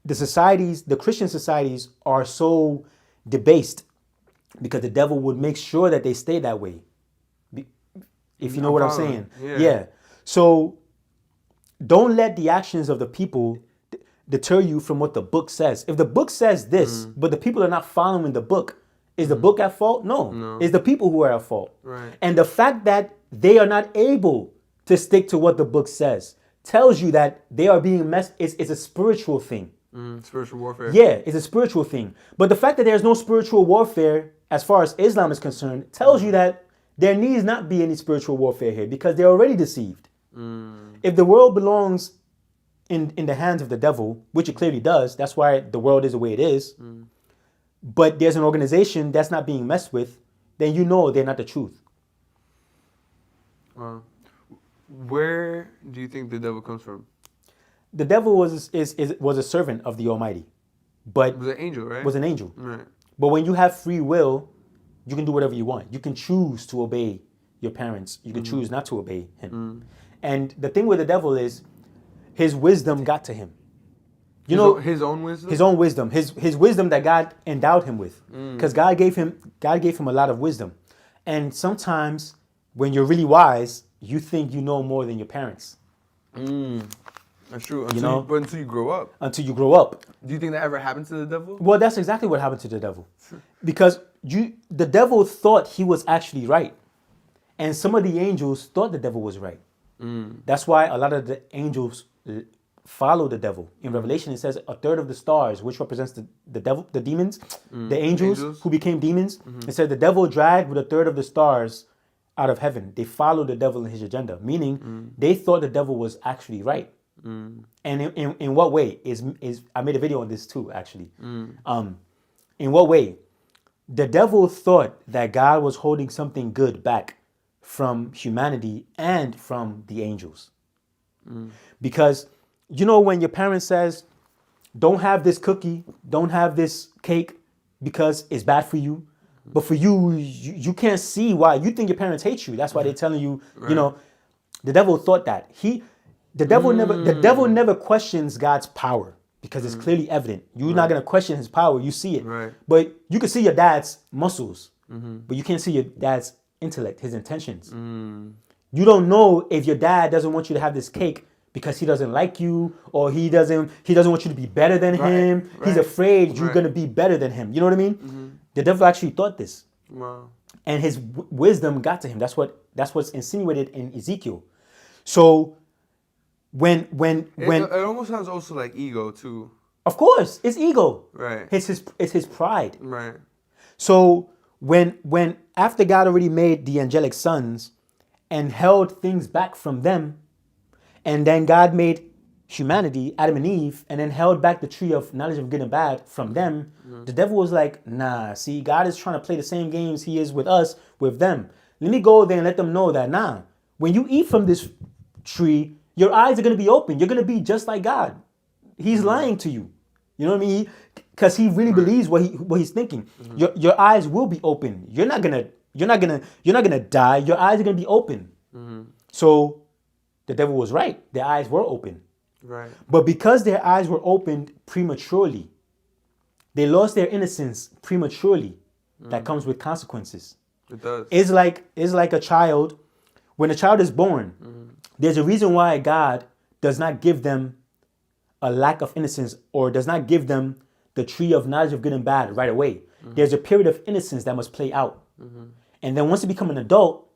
the Christian societies are so debased, because the devil would make sure that they stay that way. If you know what I'm saying. Yeah. So don't let the actions of the people deter you from what the book says. If the book says this, but the people are not following the book, is the book at fault? No. It's the people who are at fault. Right. And the fact that they are not able to stick to what the book says tells you that they are being messed. It's a spiritual thing. Spiritual warfare. Yeah, it's a spiritual thing. But the fact that there's no spiritual warfare as far as Islam is concerned tells you that there needs not be any spiritual warfare here because they're already deceived. If the world belongs in the hands of the devil, which it clearly does, that's why the world is the way it is, but there's an organization that's not being messed with, then you know they're not the truth. Where do you think the devil comes from? The devil was a servant of the Almighty, but Was an angel, right? Was an angel. Right. But when you have free will, you can do whatever you want. You can choose to obey your parents. You can choose not to obey him. And the thing with the devil is, his wisdom got to him. You know, his own wisdom. His own wisdom. His wisdom that God endowed him with, because God gave him a lot of wisdom. And sometimes when you're really wise, you think you know more than your parents. That's true. But until you grow up. Until you grow up. Do you think that ever happened to the devil? Well, that's exactly what happened to the devil. Because the devil thought he was actually right. And some of the angels thought the devil was right. That's why a lot of the angels follow the devil. In Revelation, it says a third of the stars, which represents the devil, the demons, the angels who became demons. It said the devil dragged with a third of the stars out of heaven. They followed the devil in his agenda, meaning they thought the devil was actually right. And in what way is I made a video on this too, actually. In what way? The devil thought that God was holding something good back from humanity and from the angels. Because, you know, when your parent says, don't have this cookie, don't have this cake because it's bad for you. But for you, you can't see why. You think your parents hate you. That's why they're telling you, you know, the devil thought that. The devil never questions God's power because it's clearly evident. You're not going to question his power. You see it. Right. But you can see your dad's muscles, but you can't see your dad's intellect, his intentions. You don't know if your dad doesn't want you to have this cake because he doesn't like you, or he doesn't want you to be better than him. He's afraid you're going to be better than him. You know what I mean? The devil actually thought this. Wow. And his wisdom got to him. That's what's insinuated in Ezekiel. So when it almost sounds also like ego too. Of course, it's ego. Right. It's his pride. Right. So when after God already made the angelic sons and held things back from them, and then God made humanity, Adam and Eve, and then held back the tree of knowledge of good and bad from them, the devil was like, nah, see, God is trying to play the same games he is with us, with them. Let me go there and let them know that, nah, when you eat from this tree, your eyes are going to be open. You're going to be just like God. He's lying to you. You know what I mean? Because he really believes what he's thinking. Your eyes will be open. You're not gonna die. Your eyes are gonna be open. So the devil was right. Their eyes were open. Right. But because their eyes were opened prematurely, they lost their innocence prematurely. That comes with consequences. It does. It's like a child when a child is born, there's a reason why God does not give them a lack of innocence or does not give them the tree of knowledge of good and bad right away. There's a period of innocence that must play out. And then once they become an adult,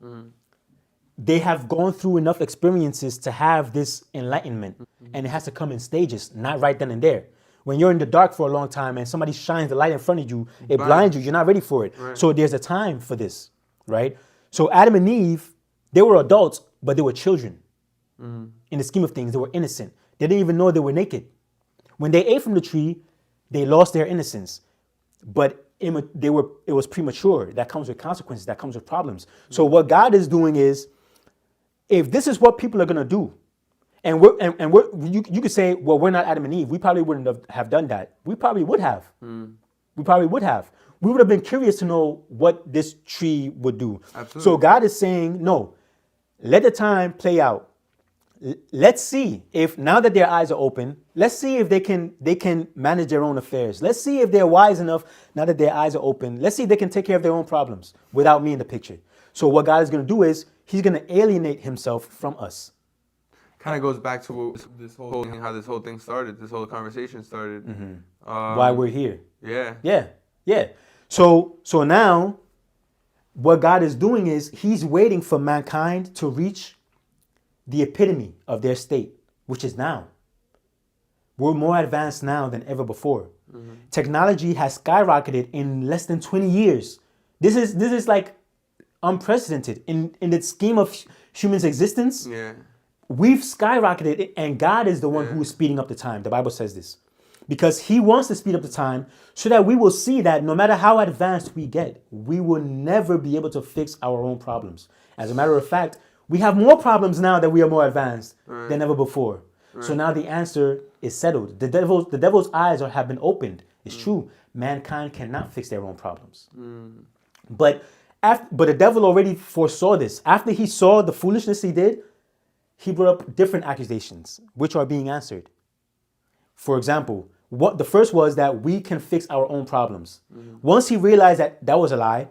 they have gone through enough experiences to have this enlightenment. And it has to come in stages, not right then and there. When you're in the dark for a long time and somebody shines the light in front of you, it blinds you. You're not ready for it. Right. So there's a time for this, right? So Adam and Eve, they were adults, but they were children. In the scheme of things, they were innocent. They didn't even know they were naked. When they ate from the tree, they lost their innocence. But it was premature. That comes with consequences. That comes with problems. So what God is doing is, if this is what people are going to do, you could say, well, we're not Adam and Eve. We probably wouldn't have done that. We probably would have. We probably would have. We would have been curious to know what this tree would do. Absolutely. So God is saying, no, let the time play out. Let's see if now that their eyes are open, let's see if they can manage their own affairs. Let's see if they're wise enough now that their eyes are open. Let's see if they can take care of their own problems without me in the picture. So what God is going to do is he's going to alienate himself from us. Kind of goes back to this whole thing, how this whole thing started, this whole conversation started. Why we're here. Yeah. So now what God is doing is he's waiting for mankind to reach the epitome of their state, which is now. We're more advanced now than ever before. Technology has skyrocketed in less than 20 years. This is like unprecedented in the scheme of humans' existence. Yeah. We've skyrocketed, and God is the one who is speeding up the time. The Bible says this. Because he wants to speed up the time so that we will see that no matter how advanced we get, we will never be able to fix our own problems. As a matter of fact, we have more problems now that we are more advanced than ever before. So now the answer is settled. The devil's eyes have been opened. It's true. Mankind cannot fix their own problems. But the devil already foresaw this. After he saw the foolishness he did, he brought up different accusations, which are being answered. For example, the first was that we can fix our own problems. Once he realized that was a lie,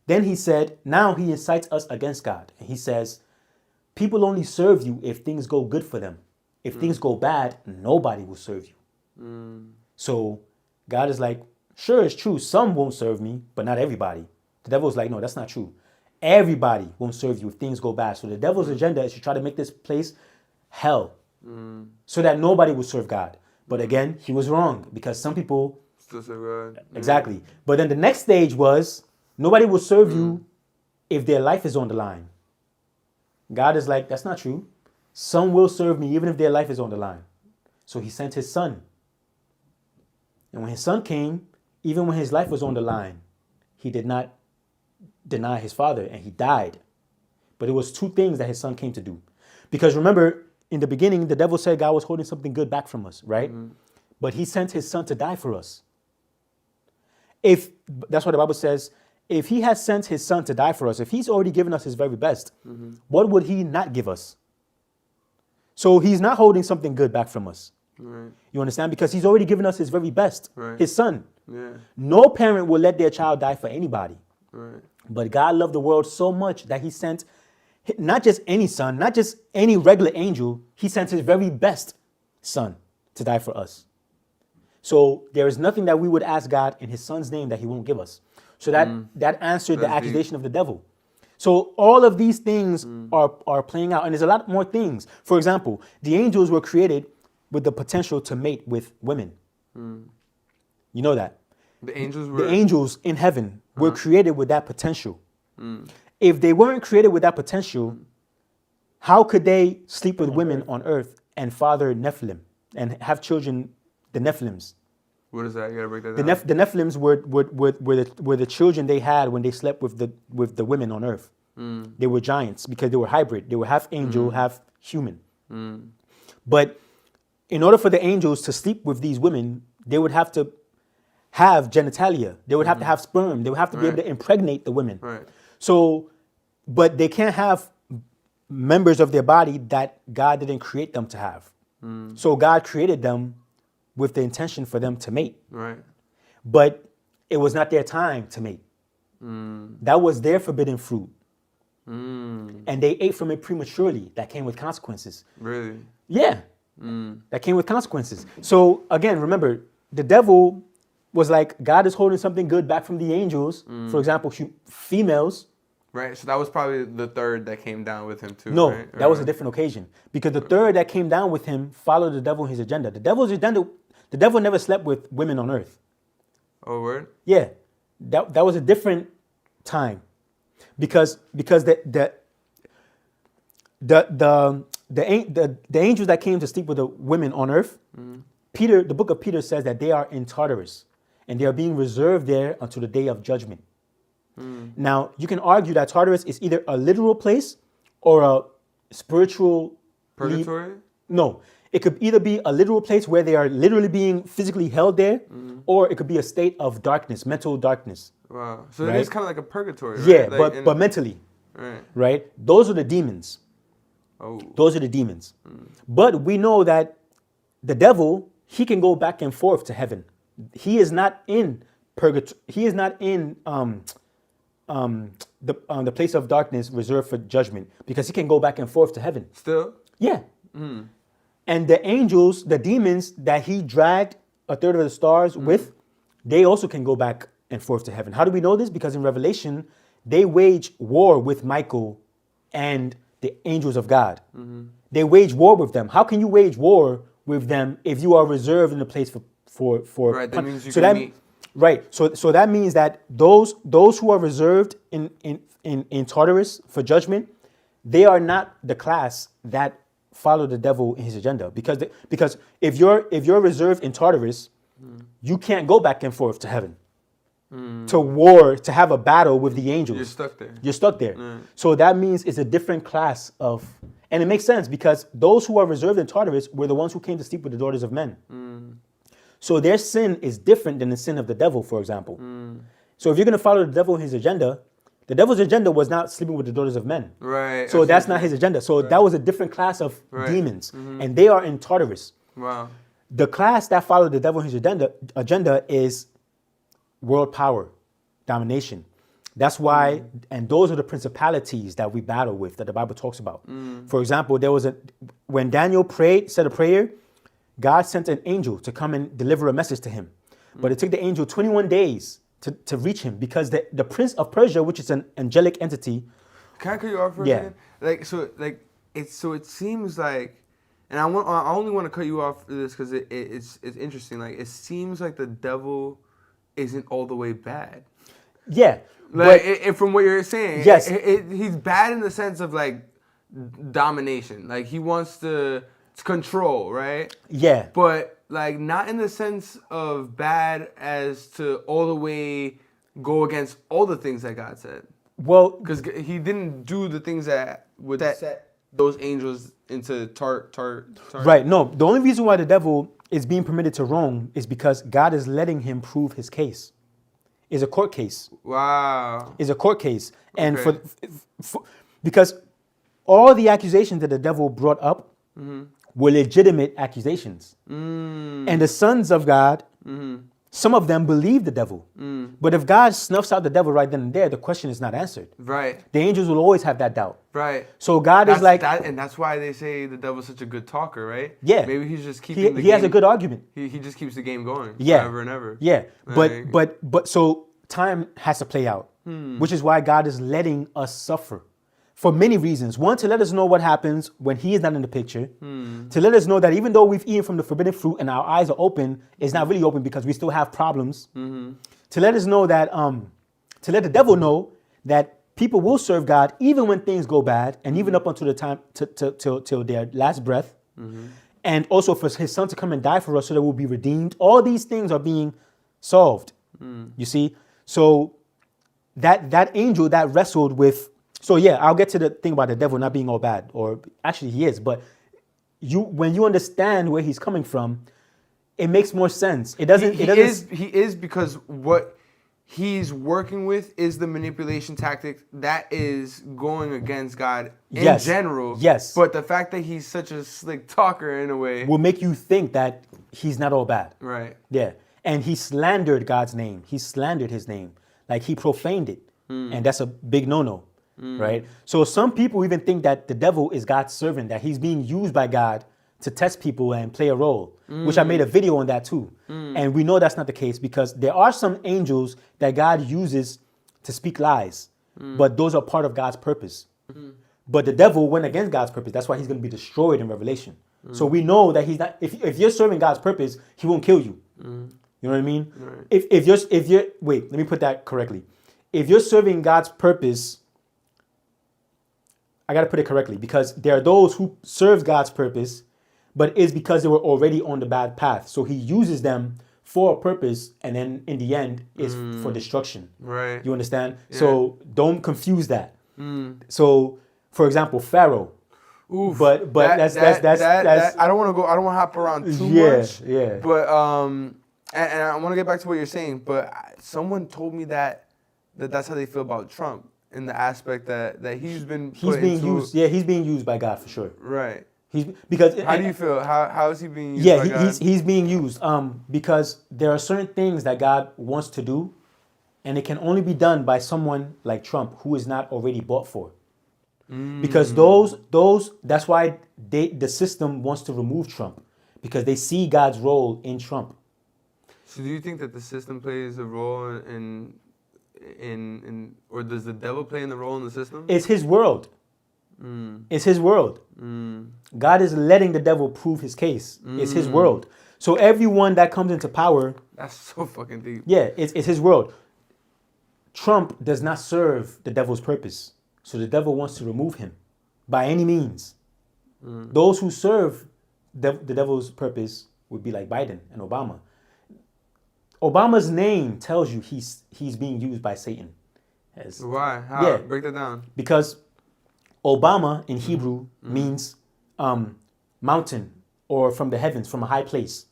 then he said, now he incites us against God. And he says, people only serve you if things go good for them. If things go bad, nobody will serve you. So God is like, sure, it's true. Some won't serve me, but not everybody. The devil's like, no, that's not true. Everybody won't serve you if things go bad. So the devil's agenda is to try to make this place hell so that nobody will serve God. But again, he was wrong because some people... Still serve God. Exactly. But then the next stage was nobody will serve you if their life is on the line. God is like, that's not true. Some will serve me even if their life is on the line. So he sent his son. And when his son came, even when his life was on the line, he did not deny his father and he died. But it was two things that his son came to do. Because remember, in the beginning, the devil said God was holding something good back from us, right? But he sent his son to die for us. That's what the Bible says. If he has sent his son to die for us, if he's already given us his very best, what would he not give us? So he's not holding something good back from us. Right. You understand? Because he's already given us his very best, his son. Yeah. No parent will let their child die for anybody. Right. But God loved the world so much that he sent not just any son, not just any regular angel, he sent his very best son to die for us. So there is nothing that we would ask God in his son's name that he won't give us. So that answered the accusation of the devil. So all of these things are playing out. And there's a lot more things. For example, the angels were created with the potential to mate with women. You know that. The angels in heaven were created with that potential. If they weren't created with that potential, how could they sleep with women on earth and father Nephilim and have children, the Nephilims? What is that? You gotta break that down. The Nephilims were the children they had when they slept with the women on earth. They were giants because they were hybrid. They were half angel, half human. But in order for the angels to sleep with these women, they would have to have genitalia. They would have to have sperm. They would have to be able to impregnate the women. Right. So, but they can't have members of their body that God didn't create them to have. So God created them with the intention for them to mate. Right. But it was not their time to mate. That was their forbidden fruit. And they ate from it prematurely. That came with consequences. Really? Yeah. That came with consequences. So again, remember, the devil was like, God is holding something good back from the angels. For example, females. Right. So that was probably the third that came down with him too. No, right? that was a different occasion. Because the third that came down with him followed the devil and his agenda. The devil never slept with women on earth. Oh, word? Yeah. That was a different time. Because the angels that came to sleep with the women on earth, Peter, the book of Peter says that they are in Tartarus and they are being reserved there until the day of judgment. Now, you can argue that Tartarus is either a literal place or a spiritual Purgatory? No, it could either be a literal place where they are literally being physically held there, or it could be a state of darkness, mental darkness. Wow. So Right? it is kind of like a purgatory, right? Yeah, Like but mentally, Right. right? Those are the demons. Oh. Those are the demons. But we know that the devil, he can go back and forth to heaven. He is not in purgatory. He is not in the place of darkness reserved for judgment, because he can go back and forth to heaven. Still? Yeah. And the angels, the demons that he dragged a third of the stars with, they also can go back and forth to heaven. How do we know this? Because in Revelation, they wage war with Michael and the angels of God. They wage war with them. How can you wage war with them if you are reserved in a place for Right, that means you so can that meet. right. So that means that those who are reserved in Tartarus for judgment, they are not the class that follow the devil in his agenda. Because if you're reserved in Tartarus, you can't go back and forth to heaven. To war, to have a battle with the angels. You're stuck there. You're stuck there. So that means it's a different class of, and it makes sense because those who are reserved in Tartarus were the ones who came to sleep with the daughters of men. So their sin is different than the sin of the devil, for example. So if you're going to follow the devil in his agenda, the devil's agenda was not sleeping with the daughters of men. Right. So that's not his agenda. So that was a different class of demons. And they are in Tartarus. Wow. The class that followed the devil in his agenda is world power, domination. That's why, and those are the principalities that we battle with, that the Bible talks about. For example, when Daniel said a prayer, God sent an angel to come and deliver a message to him. But it took the angel 21 days to reach him, because the prince of Persia, which is an angelic entity. Can I cut you off for a second? It seems like, and I only want to cut you off for this because it's interesting. Like, it seems like the devil isn't all the way bad. Yeah. Like, from what you're saying, yes, he's bad in the sense of like domination. Like, he wants to control, right? Yeah. But like, not in the sense of bad as to all the way go against all the things that God said. Well, because he didn't do the things that would set those angels into Right. No, the only reason why the devil is being permitted to roam is because God is letting him prove his case. It's a court case. Wow. It's a court case. And because all the accusations that the devil brought up were legitimate accusations. And the sons of God, some of them believed the devil. But if God snuffs out the devil right then and there, the question is not answered. Right. The angels will always have that doubt. Right. So God is like... and that's why they say the devil's such a good talker, right? Yeah. Maybe he's just keeping the game... He has a good argument. He just keeps the game going forever and ever. Yeah. Like, But so time has to play out, which is why God is letting us suffer. For many reasons. One, to let us know what happens when he is not in the picture. To let us know that even though we've eaten from the forbidden fruit and our eyes are open, it's not really open because we still have problems. To let us know that, to let the devil know that people will serve God even when things go bad, and even up until the time, till their last breath. And also for his son to come and die for us so that we'll be redeemed. All these things are being solved. You see? So that angel that wrestled with... So yeah, I'll get to the thing about the devil not being all bad, or actually he is, but when you understand where he's coming from, it makes more sense. It doesn't. He is because what he's working with is the manipulation tactic that is going against God in general. Yes. But the fact that he's such a slick talker in a way will make you think that he's not all bad. Right. Yeah. And he slandered God's name. He slandered his name. Like, he profaned it. And that's a big no-no. right? So some people even think that the devil is God's servant, that he's being used by God to test people and play a role, which I made a video on that too. And we know that's not the case because there are some angels that God uses to speak lies, but those are part of God's purpose. But the devil went against God's purpose. That's why he's going to be destroyed in Revelation. So we know that he's not. If you're serving God's purpose, he won't kill you. You know what I mean? Right. If you're wait, let me put that correctly. If you're serving God's purpose, I got to put it correctly because there are those who serve God's purpose, but it's because they were already on the bad path. So he uses them for a purpose, and then in the end is for destruction. Right. You understand? Yeah. So don't confuse that. So, for example, Pharaoh. Oof, but that's I don't want to go. I don't want to hop around too much. Yeah. But and I want to get back to what you're saying. But someone told me that's how they feel about Trump in the aspect that he's being used. Yeah, he's being used by God for sure. Right. Because how do you feel? How is he being used? Yeah, by God? he's being used. Because there are certain things that God wants to do, and it can only be done by someone like Trump who is not already bought for. Because that's why the system wants to remove Trump, because they see God's role in Trump. So do you think that the system plays a role in or does the devil play in the role in the system? It's his world. It's his world. God is letting the devil prove his case. It's his world. So everyone that comes into power. That's so fucking deep. Yeah, it's his world. Trump does not serve the devil's purpose. So the devil wants to remove him by any means. Those who serve the devil's purpose would be like Biden and Obama. Obama's name tells you he's being used by Satan. Why? How? Yeah. Break that down. Because Obama in Hebrew means mountain or from the heavens, from a high place.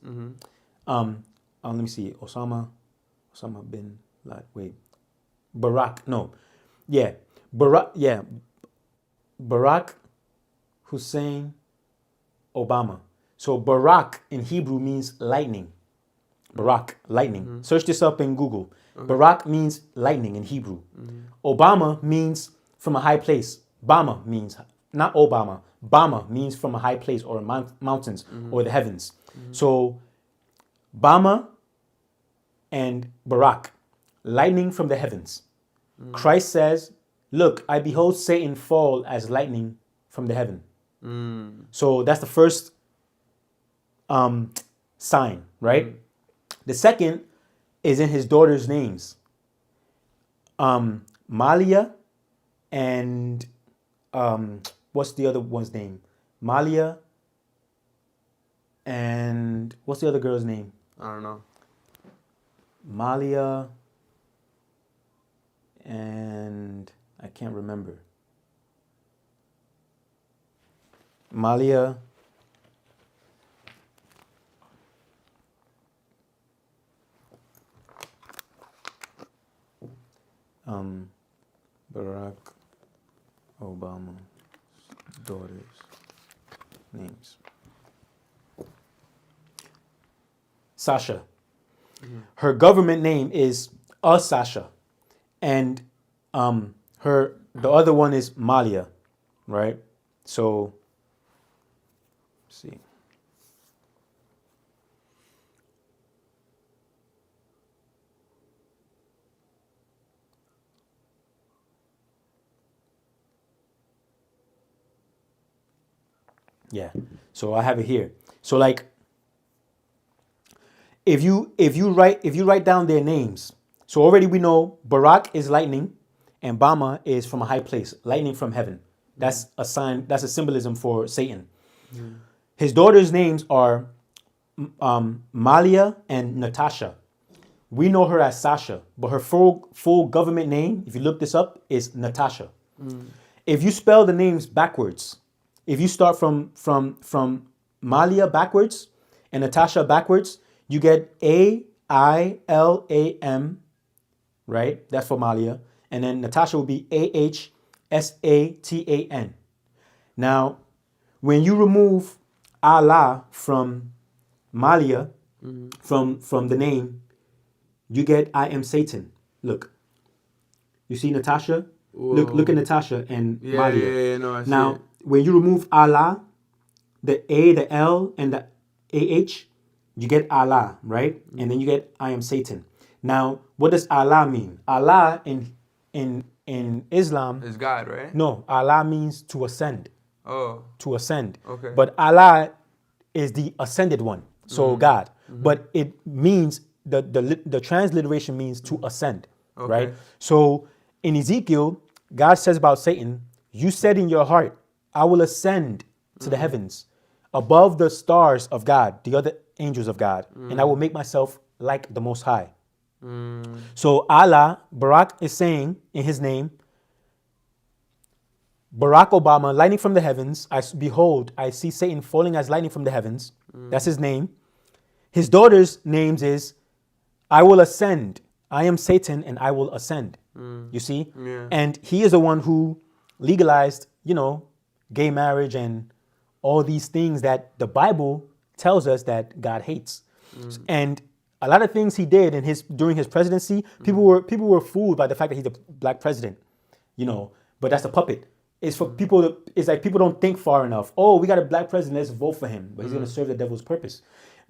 Let me see. Osama bin Laden. Wait. Barack. No. Yeah. Barack Hussein Obama. So Barack in Hebrew means lightning. Barack, lightning. Search this up in Google. Barack means lightning in Hebrew. Obama means from a high place. Bama means, not Obama, Bama means from a high place or mountains or the heavens. So Bama and Barack, lightning from the heavens. Christ says, look, I behold Satan fall as lightning from the heaven. So that's the first sign, right? The second is in his daughter's names. Malia and what's the other one's name? Malia and what's the other girl's name? I don't know. Malia and I can't remember. Malia. Barack Obama's daughter's names. Sasha. Her government name is Sasha. And the other one is Malia, right? So, let's see. Yeah. So I have it here. So like, if you write down their names, so already we know Barack is lightning and Bama is from a high place, lightning from heaven. That's a sign, that's a symbolism for Satan. His daughters' names are Malia and Natasha. We know her as Sasha, but her full government name, if you look this up, is Natasha. If you spell the names backwards, if you start from Malia backwards and Natasha backwards, you get Ailam, right? That's for Malia. And then Natasha will be Ahsatan. Now, when you remove Allah from Malia, from the name, you get I am Satan. Look, you see Natasha? Look at Natasha and Malia. Yeah, no, I see Now, it. when you remove Allah, the A, the L, and the AH, you get Allah, right? And then you get I am Satan. Now, what does Allah mean? Allah in Islam, It's God, right? no, Allah means to ascend. Oh, To ascend. okay. But Allah is the ascended one, so God. But it means the transliteration means to ascend, right? Okay. So in Ezekiel, God says about Satan, "You said in your heart, I will ascend to the heavens, above the stars of God, the other angels of God, and I will make myself like the Most High." So Allah, Barak is saying in His name, Barack Obama, lightning from the heavens. Behold, I see Satan falling as lightning from the heavens. That's his name. His daughter's names is, I will ascend. I am Satan and I will ascend. You see? Yeah. And he is the one who legalized, gay marriage and all these things that the Bible tells us that God hates. And a lot of things he did during his presidency, people were fooled by the fact that he's a black president, but that's a puppet. It's for people. It's like people don't think far enough. Oh, we got a black president. Let's vote for him. But he's going to serve the devil's purpose.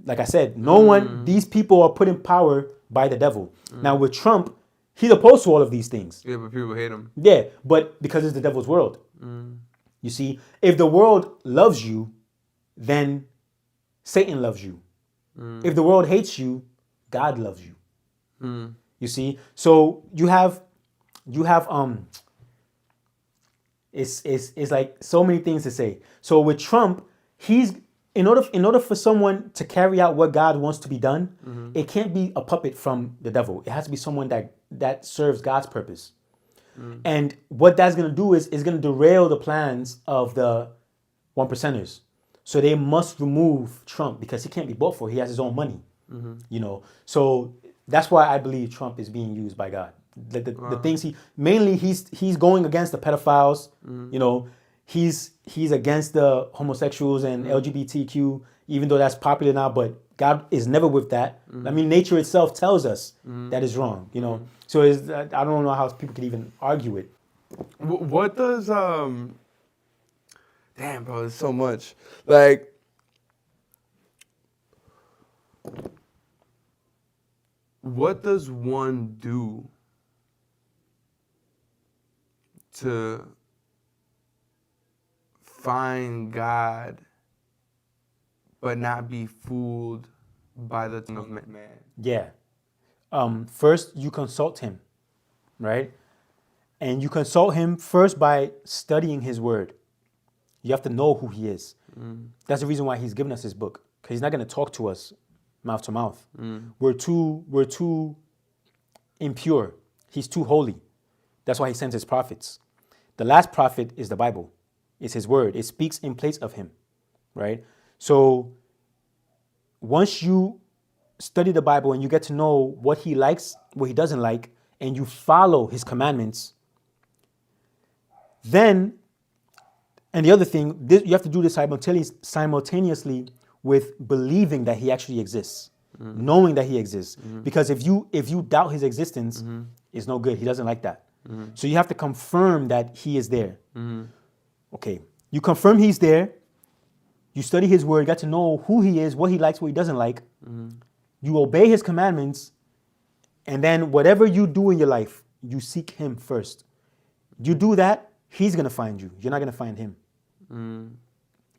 Like I said, no one. These people are put in power by the devil. Now with Trump, he's opposed to all of these things. Yeah, but people hate him. Yeah, but because it's the devil's world. You see, if the world loves you, then Satan loves you. If the world hates you, God loves you. You see, so you have. It's like so many things to say. So with Trump, he's in order for someone to carry out what God wants to be done, it can't be a puppet from the devil. It has to be someone that serves God's purpose. And what that's gonna do is gonna derail the plans of the one percenters. So they must remove Trump because he can't be bought for. He has his own money. So that's why I believe Trump is being used by God. The things he's going against the pedophiles, he's against the homosexuals and LGBTQ, even though that's popular now, but God is never with that. I mean, nature itself tells us that is wrong, So I don't know how people could even argue it. What does damn, bro, there's so much. Like, what does one do to find God but not be fooled by the tongue of man? Yeah. First, you consult him, right? And you consult him first by studying his word. You have to know who he is. That's the reason why he's given us his book, because he's not going to talk to us mouth to mouth. We're too impure. He's too holy. That's why he sends his prophets. The last prophet is the Bible. It's his word. It speaks in place of him, right? So once you study the Bible and you get to know what he likes, what he doesn't like, and you follow his commandments, then, and the other thing, you have to do this simultaneously with believing that he actually exists, knowing that he exists. Because if you doubt his existence, it's no good. He doesn't like that. So you have to confirm that he is there. Okay, you confirm he's there. You study his word, get to know who he is, what he likes, what he doesn't like. You obey his commandments, and then whatever you do in your life, you seek him first. You do that, he's going to find you. You're not going to find him.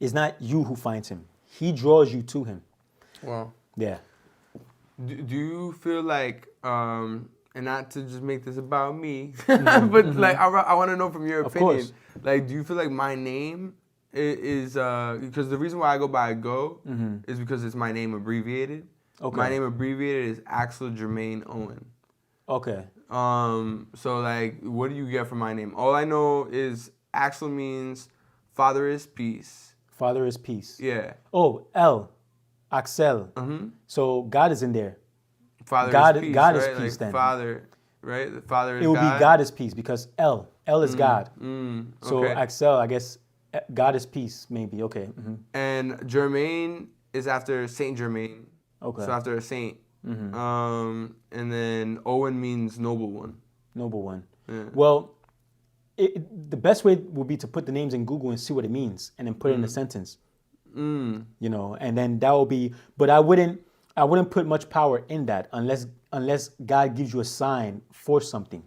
It's not you who finds him. He draws you to him. Wow. Yeah. Do you feel like, and not to just make this about me, but like I want to know from your opinion. Course. Like, do you feel like my name is because the reason why I go by Go is because it's my name abbreviated. Okay. My name abbreviated is Axel Jermaine Owen. Okay. So like, what do you get from my name? All I know is Axel means Father is peace. Father is peace. Yeah. Oh, L. Axel. So God is in there. Father God- is peace. God is right? peace like then. Father, right? The Father is It will God. be God is peace because L is God. So okay. Axel, I guess God is peace, maybe. Okay. And Germain is after Saint Germain. Okay. So after a saint. And then Owen means noble one. Noble one. Yeah. Well, the best way would be to put the names in Google and see what it means, and then put it in a sentence. You know, and then that will be. But I wouldn't put much power in that unless God gives you a sign for something.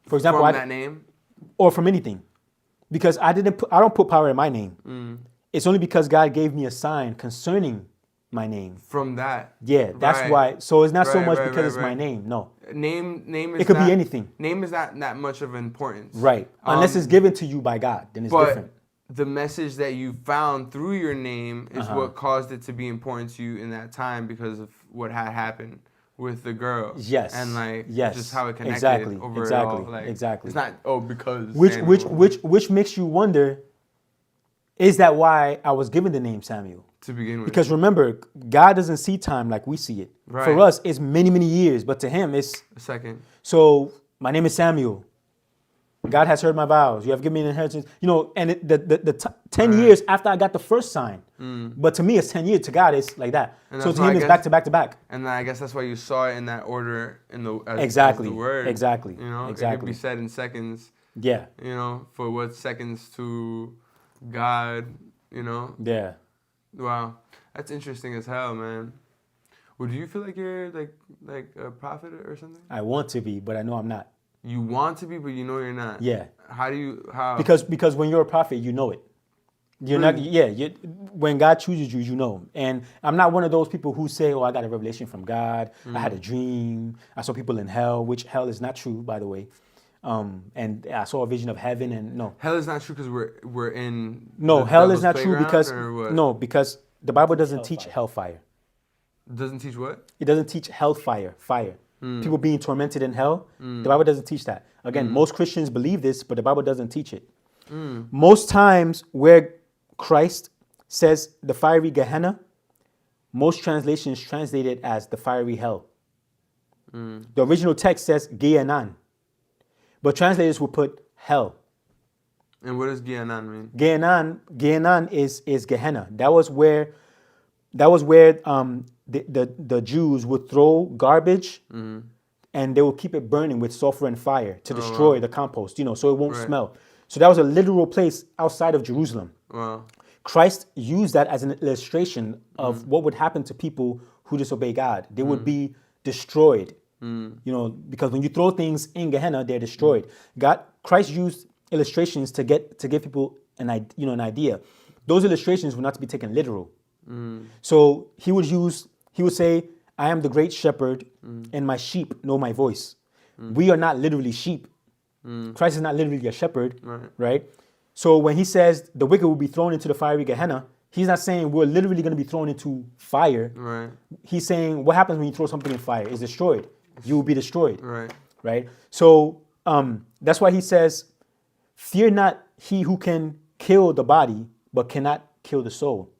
For example, from that name, or from anything, because I don't put power in my name. It's only because God gave me a sign concerning my name. From that. Yeah, that's why. So it's not so much because it's my name. No. Name is it could be anything. Name is not that much of importance. Right. Unless it's given to you by God, then it's different. The message that you found through your name is what caused it to be important to you in that time because of what had happened with the girl. Yes. And like just how it connected over it all. Like, exactly. It's not because which makes you wonder, is that why I was given the name Samuel? To begin with. Because remember, God doesn't see time like we see it. Right. For us, it's many, many years, but to him, it's a second. So my name is Samuel. God has heard my vows. You have given me an inheritance. You know, and 10 years after I got the first sign. But to me, it's 10 years. To God, it's like that. So to him, it's back to back to back. And I guess that's why you saw it in that order as the word. Exactly. You know, exactly. It could be said in seconds. Yeah. You know, for what seconds to God, you know. Yeah. Wow. That's interesting as hell, man. Well, do you feel like you're like a prophet or something? I want to be, but I know I'm not. You want to be, but you know you're not. Yeah. How? Because when you're a prophet, you know it. You're not. Yeah. When God chooses you, you know. And I'm not one of those people who say, "Oh, I got a revelation from God. I had a dream. I saw people in hell," which hell is not true, by the way. And I saw a vision of heaven, and no. Hell is not true because we're in. No, hell is not true because because the Bible doesn't teach hellfire. Doesn't teach what? It doesn't teach hellfire, fire. People being tormented in hell. The Bible doesn't teach that. Again, most Christians believe this, but the Bible doesn't teach it. Most times where Christ says the fiery Gehenna, most translations translate it as the fiery hell. The original text says Gehenna, but translators will put hell. And what does Gehenna mean? Gehenna is Gehenna. That was where the Jews would throw garbage and they would keep it burning with sulfur and fire to destroy the compost, so it won't smell. So that was a literal place outside of Jerusalem. Wow. Christ used that as an illustration of what would happen to people who disobey God. They would be destroyed, because when you throw things in Gehenna, they're destroyed. Christ used illustrations to give people an idea. Those illustrations were not to be taken literal. So he would say, I am the great shepherd and my sheep know my voice. We are not literally sheep. Christ is not literally a shepherd, right? So when he says the wicked will be thrown into the fiery Gehenna, he's not saying we're literally going to be thrown into fire. Right. He's saying what happens when you throw something in fire? It's destroyed. You will be destroyed. Right? So that's why he says, fear not he who can kill the body, but cannot kill the soul.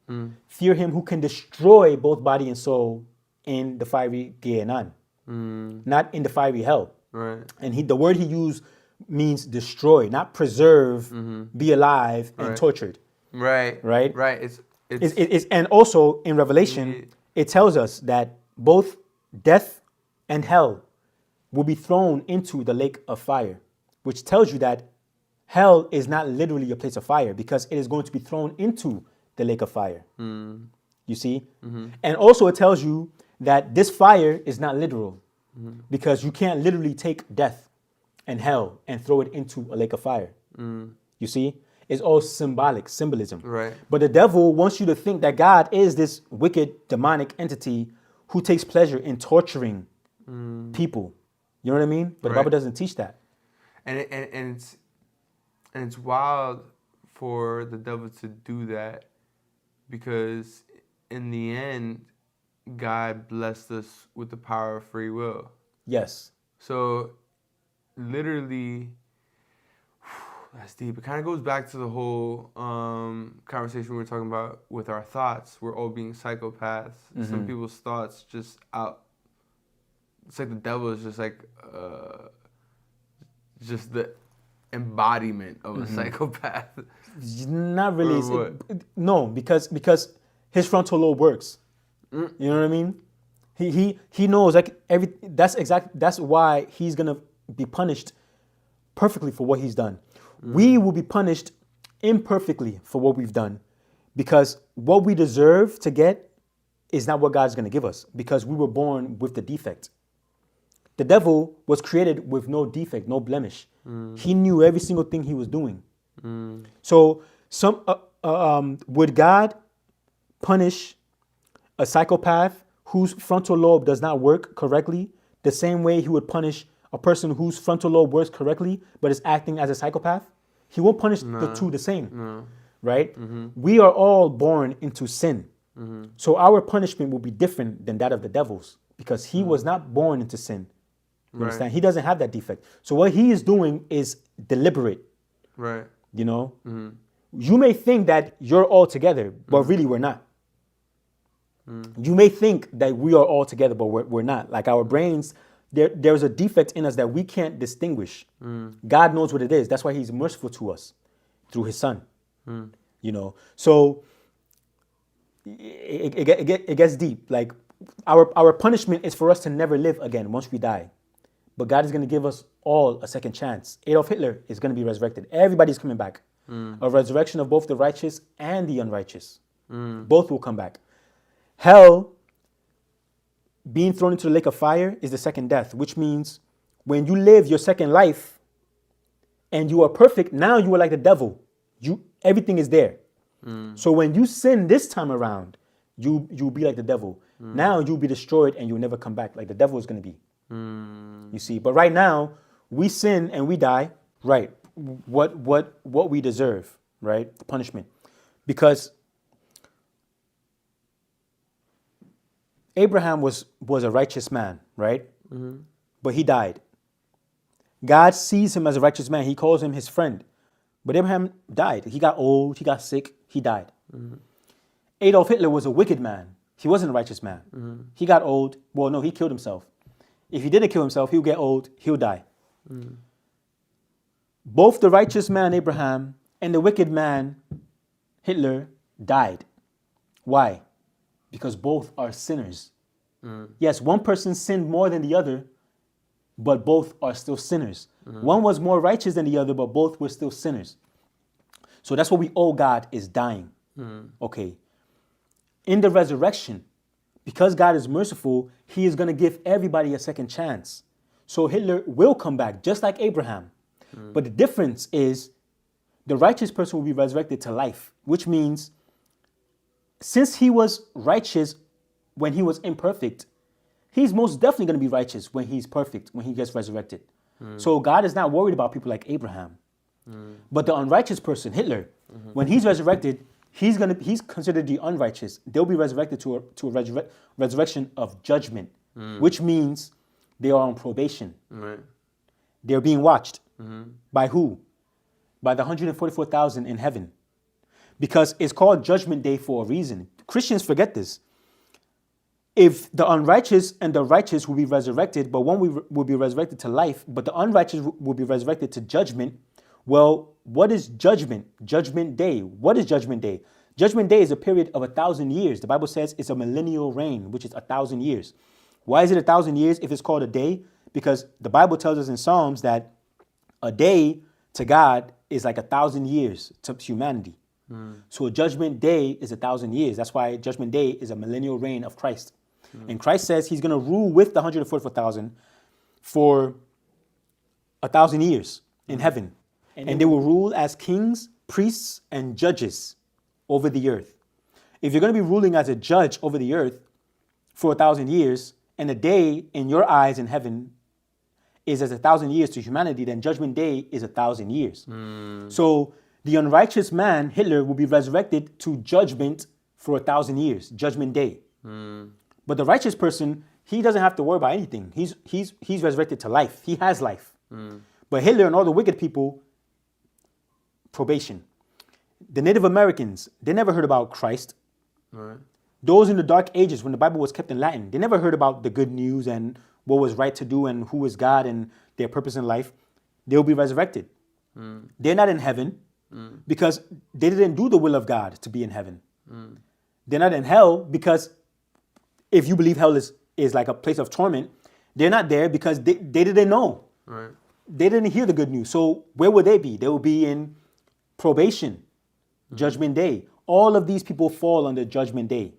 Fear him who can destroy both body and soul in the fiery Gehenna, not in the fiery hell. Right. And the word he used means destroy, not preserve, be alive, and tortured. Right. It's and also in Revelation, it tells us that both death and hell will be thrown into the lake of fire, which tells you that hell is not literally a place of fire because it is going to be thrown into the lake of fire. You see? And also it tells you that this fire is not literal because you can't literally take death and hell and throw it into a lake of fire. You see? It's all symbolism. Right. But the devil wants you to think that God is this wicked, demonic entity who takes pleasure in torturing people. You know what I mean? But the Bible doesn't teach that. And it's wild for the devil to do that because in the end, God blessed us with the power of free will. Yes. So literally, that's deep. It kind of goes back to the whole conversation we were talking about with our thoughts. We're all being psychopaths. Some people's thoughts just out. It's like the devil is just like just the embodiment of a psychopath. Not really. No, because his frontal lobe works. You know what I mean? He knows like that's why he's gonna be punished perfectly for what he's done. We will be punished imperfectly for what we've done, because what we deserve to get is not what God's going to give us, because we were born with the defect. The devil was created with no defect, no blemish. He knew every single thing he was doing. So would God punish a psychopath whose frontal lobe does not work correctly the same way he would punish a person whose frontal lobe works correctly but is acting as a psychopath? He won't punish the two the same, right? We are all born into sin. So our punishment will be different than that of the devil's, because he was not born into sin. You understand? He doesn't have that defect. So what he is doing is deliberate. Right. You know? You may think that you're all together, but really we're not. You may think that we are all together, but we're not. Like our brains, there's a defect in us that we can't distinguish. God knows what it is. That's why he's merciful to us through his son. You know? So it gets deep. Like our punishment is for us to never live again once we die. But God is going to give us all a second chance. Adolf Hitler is going to be resurrected. Everybody's coming back. A resurrection of both the righteous and the unrighteous. Both will come back. Hell, being thrown into the lake of fire, is the second death, which means when you live your second life and you are perfect, now you are like the devil. Everything is there. So when you sin this time around, you'll be like the devil. Now you'll be destroyed and you'll never come back like the devil is going to be. You see, but right now we sin and we die. Right. What we deserve, right? The punishment. Because Abraham was a righteous man, right? But he died. God sees him as a righteous man. He calls him his friend. But Abraham died. He got old. He got sick. He died. Adolf Hitler was a wicked man. He wasn't a righteous man. He got old. Well, no, he killed himself. If he didn't kill himself, he'll get old. He'll die. Both the righteous man, Abraham, and the wicked man, Hitler, died. Why? Because both are sinners. Yes, one person sinned more than the other, but both are still sinners. One was more righteous than the other, but both were still sinners. So that's what we owe God, is dying. Okay. In the resurrection, because God is merciful, he is going to give everybody a second chance. So Hitler will come back, just like Abraham. But the difference is the righteous person will be resurrected to life, which means since he was righteous when he was imperfect, he's most definitely going to be righteous when he's perfect, when he gets resurrected. So God is not worried about people like Abraham. But the unrighteous person, Hitler, when he's resurrected, he's considered the unrighteous. They'll be resurrected to a resurrection of judgment, which means they are on probation. They're being watched. By who? By the 144,000 in heaven. Because it's called Judgment Day for a reason. Christians forget this. If the unrighteous and the righteous will be resurrected, but one will be resurrected to life, but the unrighteous will be resurrected to judgment, well, what is judgment? Judgment Day. What is Judgment Day? Judgment Day is a period of 1,000 years. The Bible says it's a millennial reign, which is 1,000 years. Why is it 1,000 years if it's called a day? Because the Bible tells us in Psalms that a day to God is like 1,000 years to humanity. So a Judgment Day is 1,000 years. That's why Judgment Day is a millennial reign of Christ. And Christ says he's going to rule with the 144,000 for 1,000 years in heaven. And they will rule as kings, priests, and judges over the earth. If you're going to be ruling as a judge over the earth for 1,000 years, and a day in your eyes in heaven is as 1,000 years to humanity, then Judgment Day is 1,000 years. So the unrighteous man, Hitler, will be resurrected to judgment for 1,000 years, Judgment Day. But the righteous person, he doesn't have to worry about anything. He's resurrected to life. He has life. But Hitler and all the wicked people, probation. The Native Americans, they never heard about Christ. Those in the Dark Ages, when the Bible was kept in Latin, they never heard about the good news and what was right to do and who was God and their purpose in life. They'll be resurrected. They're not in heaven because they didn't do the will of God to be in heaven. They're not in hell because if you believe hell is like a place of torment, they're not there because they didn't know. they didn't hear the good news. So where would they be? They would be in probation, judgment day. All of these people fall under judgment day.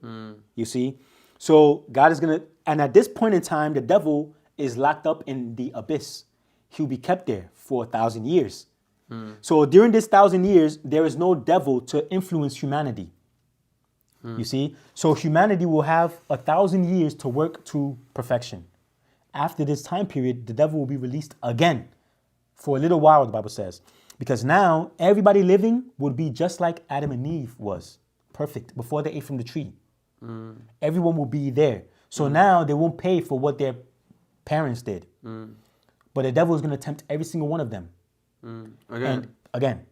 You see? So God is going to, and at this point in time, the devil is locked up in the abyss. He'll be kept there for 1,000 years. So during this 1,000 years, there is no devil to influence humanity. You see? So humanity will have 1,000 years to work to perfection. After this time period, the devil will be released again for a little while, the Bible says. Because now everybody living would be just like Adam and Eve was, perfect, before they ate from the tree. Everyone will be there. So now they won't pay for what their parents did. But the devil is going to tempt every single one of them. Again.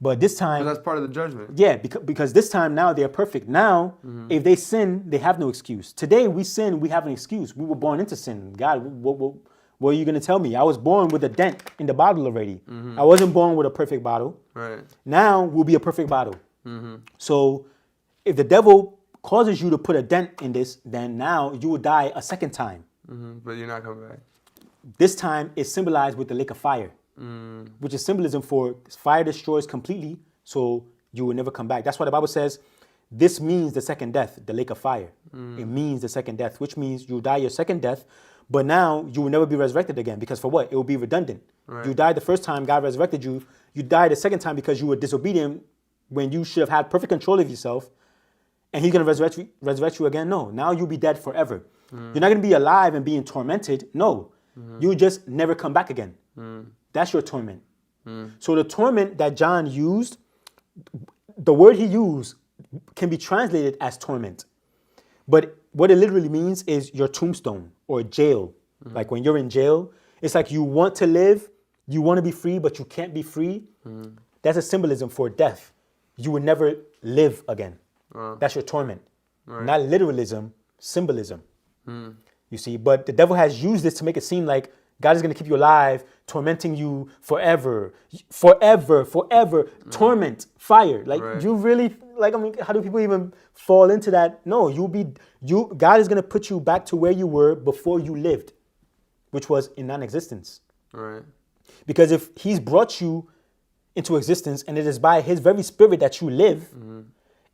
But this time... But that's part of the judgment. Yeah, because this time now they're perfect. Now, if they sin, they have no excuse. Today we sin, we have an excuse. We were born into sin. God, what are you going to tell me? I was born with a dent in the bottle already. I wasn't born with a perfect bottle. Right. Now will be a perfect bottle. So if the devil causes you to put a dent in this, then now you will die a second time. But you're not coming back. This time is symbolized with the lake of fire, which is symbolism for fire destroys completely, so you will never come back. That's why the Bible says this means the second death, the lake of fire. It means the second death, which means you die your second death, but now you will never be resurrected again. Because for what? It will be redundant. Right. You died the first time, God resurrected you. You died the second time because you were disobedient when you should have had perfect control of yourself. And he's going to resurrect you again? No. Now you'll be dead forever. You're not going to be alive and being tormented. No. You just never come back again. That's your torment. So the torment that John used, the word he used can be translated as torment. But what it literally means is your tombstone or jail. Like when you're in jail, it's like you want to live, you want to be free, but you can't be free. That's a symbolism for death. You will never live again. That's your torment. Right. Not literalism, symbolism. You see, but the devil has used this to make it seem like God is going to keep you alive, tormenting you forever, torment, fire. Like you really, like, I mean, how do people even fall into that? No, God is going to put you back to where you were before you lived, which was in non-existence. Right. Because if he's brought you into existence and it is by his very spirit that you live,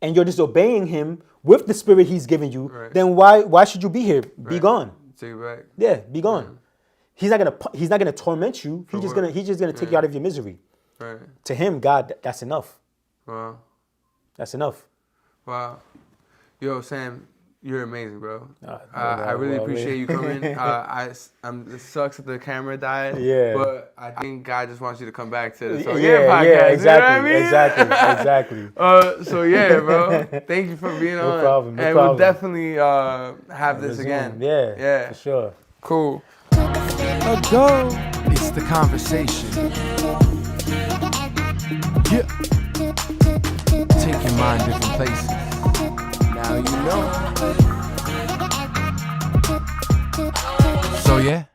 and you're disobeying him with the spirit he's given you, then why should you be here? Be gone. Take it back. Yeah, be gone. He's not gonna torment you. He's just gonna take you out of your misery. Right. To him, God, that's enough. Wow. That's enough. Wow. Yo, Sam, you're amazing, bro. I really appreciate you coming. It sucks that the camera died. Yeah. But I think God just wants you to come back to the podcast. Yeah, exactly. You know what I mean? Exactly. So yeah, bro. Thank you for being on. No problem. And we'll definitely have this again. Yeah. For sure. Cool. It's the conversation. Yeah. Take your mind different places. Now you know. So yeah.